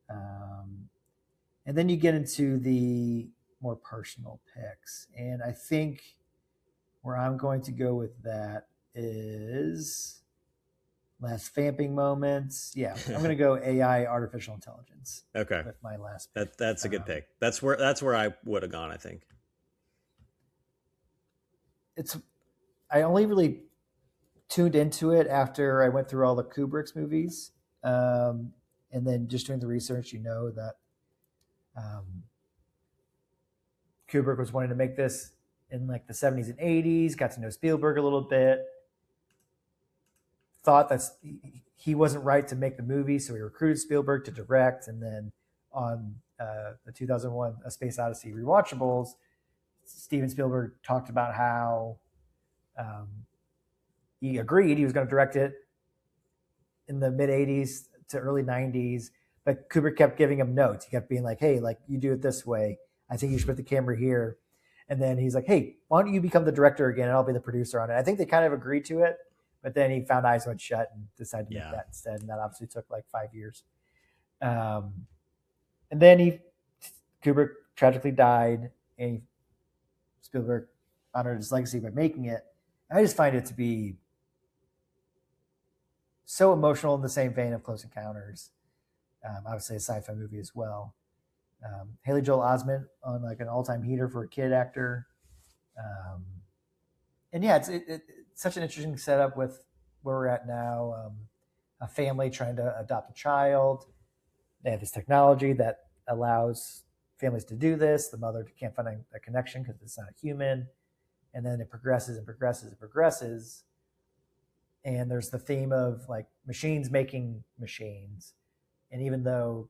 Speaker 2: And then you get into the more personal picks. And I think where I'm going to go with that is Last Vamping Moments. Yeah, I'm going to go AI, artificial intelligence.
Speaker 3: Okay.
Speaker 2: With my last pick.
Speaker 3: That's a good pick. That's where I would have gone, I think.
Speaker 2: I only really tuned into it after I went through all the Kubrick's movies, and then just doing the research, that Kubrick was wanting to make this in like the 70s and 80s. Got to know Spielberg a little bit. Thought that he wasn't right to make the movie, so he recruited Spielberg to direct. And then on the 2001 A Space Odyssey rewatchables, Steven Spielberg talked about how he agreed he was going to direct it in the mid 80s to early 90s, but Kubrick kept giving him notes. He kept being like, hey, like, you do it this way. I think you should put the camera here. And then he's like, hey, why don't you become the director again and I'll be the producer on it. I think they kind of agreed to it, but then he found Eyes Wide Shut and decided to make that instead. And that obviously took like 5 years. And then Kubrick tragically died, and Spielberg honored his legacy by making it. I just find it to be so emotional, in the same vein of Close Encounters. Obviously a sci-fi movie as well. Haley Joel Osment on like an all-time heater for a kid actor. And yeah, it's such an interesting setup with where we're at now. A family trying to adopt a child. They have this technology that allows families to do this. The mother can't find a connection because it's not a human. And then it progresses and progresses and progresses. And there's the theme of like machines making machines. And even though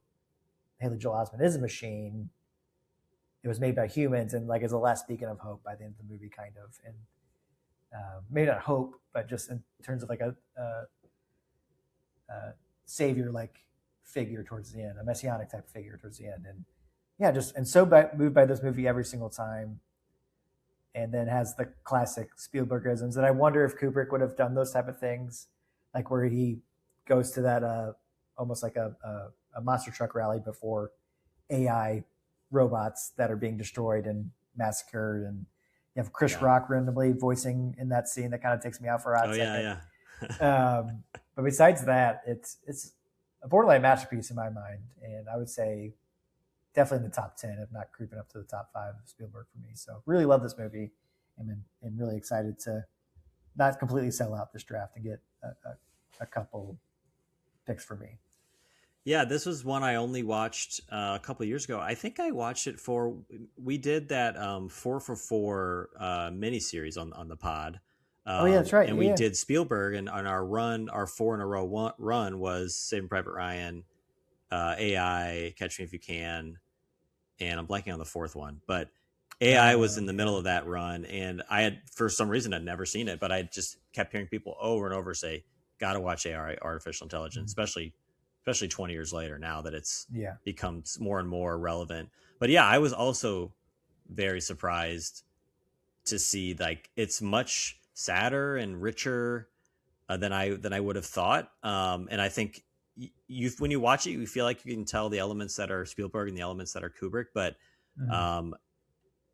Speaker 2: Haley Joel Osment is a machine, it was made by humans, and like is the last beacon of hope by the end of the movie, kind of. And maybe not hope, but just in terms of like a savior like figure towards the end, a messianic type figure towards the end. And yeah, moved by this movie every single time. And then has the classic Spielbergisms. And I wonder if Kubrick would have done those type of things, like where he goes to that almost like a monster truck rally before AI robots that are being destroyed and massacred. And you have Chris Rock randomly voicing in that scene that kind of takes me out for a hot second. But besides that, it's a borderline masterpiece in my mind. And I would say definitely in the top 10, if not creeping up to the top 5 of Spielberg for me. So really love this movie, and really excited to not completely sell out this draft and get a couple picks for me.
Speaker 3: Yeah, this was one I only watched a couple of years ago. I think I watched it we did that 4 for 4 miniseries on the pod.
Speaker 2: Oh yeah, that's right.
Speaker 3: And we did Spielberg, and on our 4 in a row run was Saving Private Ryan, AI, Catch Me If You Can, and I'm blanking on the 4th one. But AI was in the middle of that run, and I had, for some reason, I'd never seen it, but I just kept hearing people over and over say, "Got to watch AI, artificial intelligence," especially 20 years later, now that it's becomes more and more relevant. But yeah, I was also very surprised to see like it's much sadder and richer than I would have thought. And I think when you watch it, you feel like you can tell the elements that are Spielberg and the elements that are Kubrick. But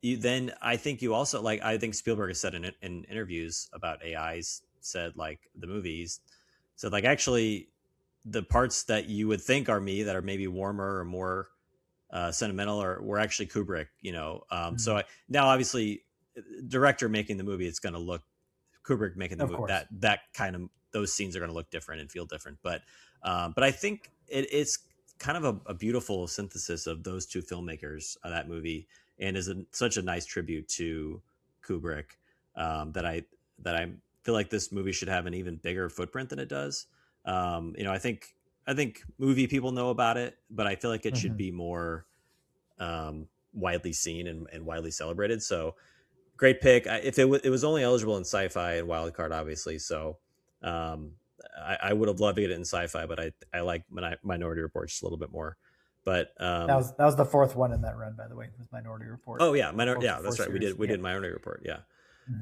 Speaker 3: then I think you also like, I think Spielberg has said in interviews about AIs, said like the movies, said like actually the parts that you would think are me that are maybe warmer or more sentimental were actually Kubrick, So now obviously director making the movie, it's going to look Kubrick making the movie, that kind of, those scenes are going to look different and feel different. But I think it's kind of a beautiful synthesis of those two filmmakers, that movie, and is such a nice tribute to Kubrick that I feel like this movie should have an even bigger footprint than it does. I think movie people know about it, but I feel like it should be more widely seen and widely celebrated. So great pick. If it was only eligible in sci-fi and wildcard, obviously. So I would have loved to get it in sci-fi, but I like Minority Report just a little bit more. But
Speaker 2: that was the 4th one in that run, by the way. It was Minority Report.
Speaker 3: Oh yeah, that's right. Series. We did Minority Report. Yeah.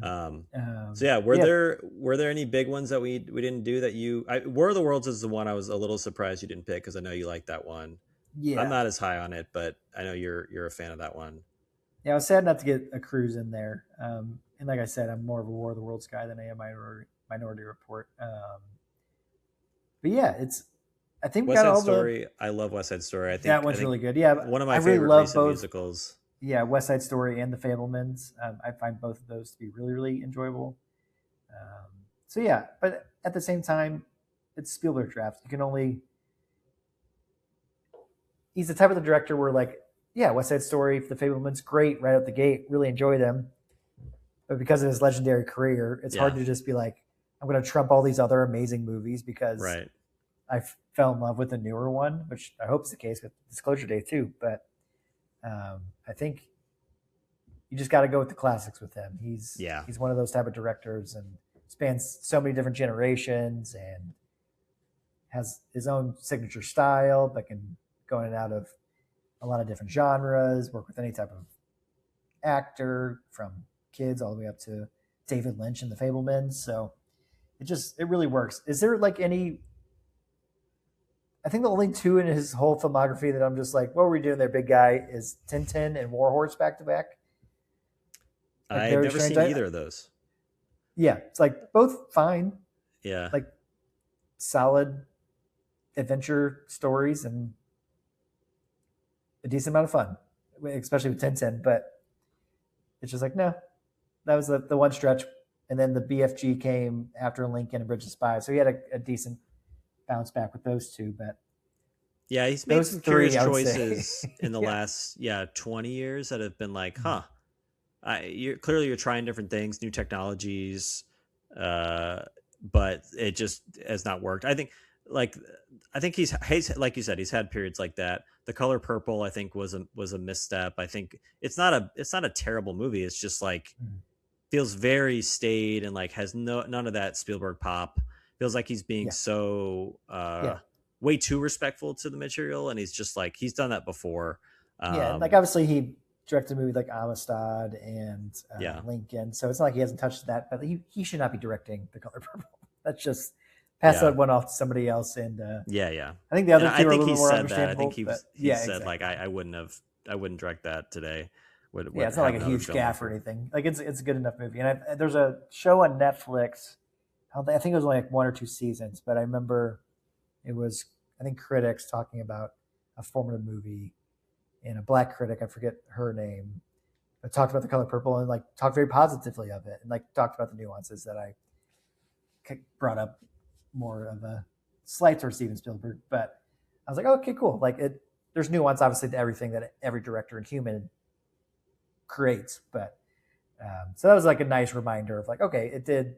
Speaker 3: So yeah, were there any big ones that we didn't do that War of the Worlds is the one I was a little surprised you didn't pick, because I know you like that one. Yeah, I'm not as high on it, but I know you're a fan of that one.
Speaker 2: Yeah, I was sad not to get a Cruise in there. And like I said, I'm more of a War of the Worlds guy than I am Minority Report. But yeah, I think
Speaker 3: West Side Story. I love West Side Story. I think
Speaker 2: that one's really good. Yeah,
Speaker 3: one of my favorite recent musicals.
Speaker 2: Yeah, West Side Story and The Fabelmans. I find both of those to be really, really enjoyable. So yeah, but at the same time, it's Spielberg draft. You can only he's the type of the director where like, yeah, West Side Story, The Fabelmans, great right out the gate, really enjoy them. But because of his legendary career, it's hard to just be like, I'm going to trump all these other amazing movies because I fell in love with the newer one, which I hope is the case with Disclosure Day too. But I think you just got to go with the classics with him. He's one of those type of directors and spans so many different generations and has his own signature style, but can go in and out of a lot of different genres, work with any type of actor from kids all the way up to David Lynch and the Fabelmans. So it really works. Is there like any, I think the only two in his whole filmography that I'm just like, what were we doing there, big guy, is Tintin and Warhorse back to back. Like
Speaker 3: I've never seen either of those.
Speaker 2: Yeah. It's like both fine.
Speaker 3: Yeah.
Speaker 2: Like solid adventure stories and a decent amount of fun, especially with Tintin. But it's just like, no, that was the one stretch. And then the BFG came after Lincoln and Bridge of Spies. So he had a decent bounce back with those two. But
Speaker 3: yeah, he's made some curious choices in the last 20 years that have been like, you're trying different things, new technologies, but it just has not worked. I think he's like you said, he's had periods like that. The Color Purple, I think, was a misstep. I think it's not a terrible movie. It's just like feels very staid and like has none of that Spielberg pop. Feels like he's being so way too respectful to the material, and he's just like he's done that before.
Speaker 2: Like obviously he directed a movie like Amistad and Lincoln, so it's not like he hasn't touched that. But he should not be directing The Color Purple. That's just pass that one off to somebody else. And I think the other two are a little more understandable.
Speaker 3: I think he said like I wouldn't direct that today.
Speaker 2: It's not like a huge gaffe or anything. Like it's a good enough movie. And there's a show on Netflix. I think it was only like 1 or 2 seasons, but I remember it was critics talking about a formative movie, and a black critic, I forget her name, but talked about The Color Purple and like talked very positively of it and like talked about the nuances that I brought up more of a slight towards Steven Spielberg. But I was like, okay, cool. Like there's nuance obviously to everything that every director and human creates. But so that was like a nice reminder of like, okay, it did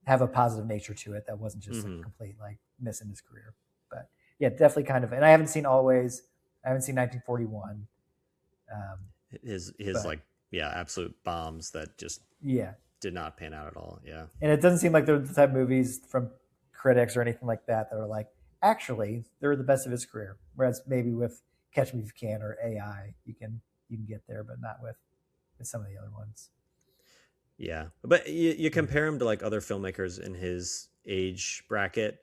Speaker 2: have a positive nature to it. That wasn't just a complete like miss in his career. But yeah, definitely kind of, and I haven't seen Always. I haven't seen 1941.
Speaker 3: His absolute bombs that just did not pan out at all. Yeah.
Speaker 2: And it doesn't seem like they're the type of movies from critics or anything like that are like, actually, they're the best of his career. Whereas maybe with Catch Me If You Can or AI, you can get there, but not with some of the other ones.
Speaker 3: Yeah. But you compare him to like other filmmakers in his age bracket,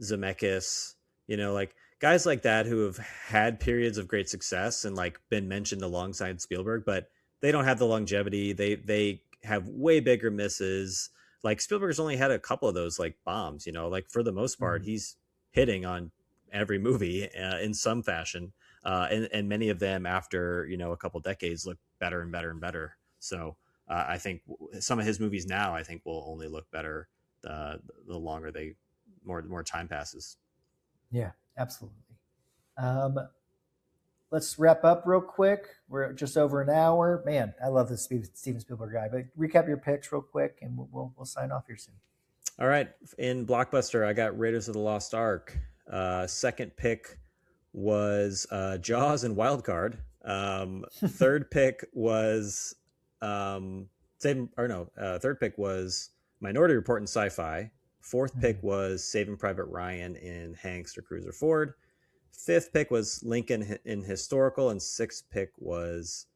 Speaker 3: Zemeckis, like guys like that who have had periods of great success and like been mentioned alongside Spielberg, but they don't have the longevity. They have way bigger misses. Like Spielberg's only had a couple of those like bombs, like for the most part, he's hitting on every movie in some fashion. And many of them after, a couple decades look better and better and better. So I think some of his movies now, I think will only look better the longer more time passes.
Speaker 2: Yeah, absolutely. Let's wrap up real quick. We're just over an hour. Man, I love this Steven Spielberg guy. But recap your picks real quick, and we'll sign off here soon.
Speaker 3: All right. In Blockbuster, I got Raiders of the Lost Ark. Second pick was Jaws and Wild Card. Third pick was third pick was Minority Report and Sci-Fi. Fourth pick was Saving Private Ryan in Hanks or Cruiser Ford. Fifth pick was Lincoln in Historical, and sixth pick was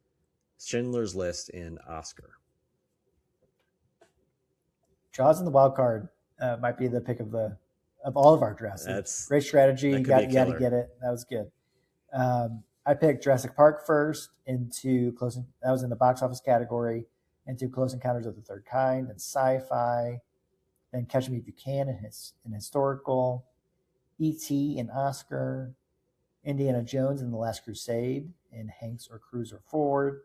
Speaker 3: Schindler's List in Oscar.
Speaker 2: Jaws and the Wild Card might be the pick of all of our drafts. That's great strategy. You had to get it. That was good. I picked Jurassic Park first into Close. That was in the box office category. Into Close Encounters of the Third Kind and Sci-Fi. Then Catch Me If You Can in Historical. E.T. in Oscar. Indiana Jones and the Last Crusade in Hanks or Cruiser Ford.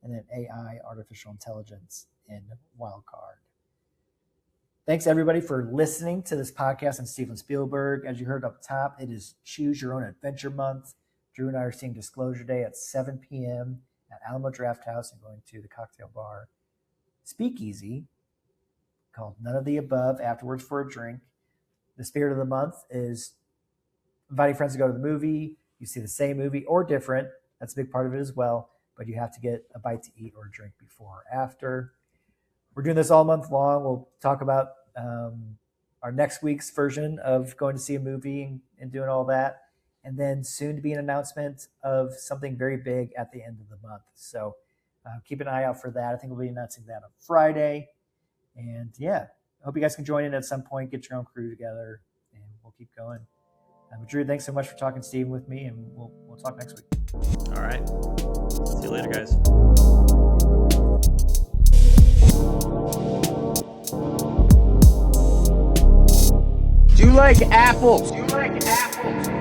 Speaker 2: And then AI, Artificial Intelligence, in Wild Card. Thanks everybody for listening to this podcast on Steven Spielberg. As you heard up top, it is Choose Your Own Adventure Month. Drew and I are seeing Disclosure Day at 7 p.m. at Alamo Draft House and going to the cocktail bar Speakeasy called None of the Above afterwards for a drink. The spirit of the month is inviting friends to go to the movie. You see the same movie or different. That's a big part of it as well. But you have to get a bite to eat or a drink before or after. We're doing this all month long. We'll talk about our next week's version of going to see a movie and doing all that. And then soon to be an announcement of something very big at the end of the month. So keep an eye out for that. I think we'll be announcing that on Friday. And yeah, I hope you guys can join in at some point, get your own crew together, and we'll keep going. Drew, thanks so much for talking Steven with me, and we'll talk next week.
Speaker 3: All right. See you later, guys.
Speaker 1: Do you like apples? Do you like apples?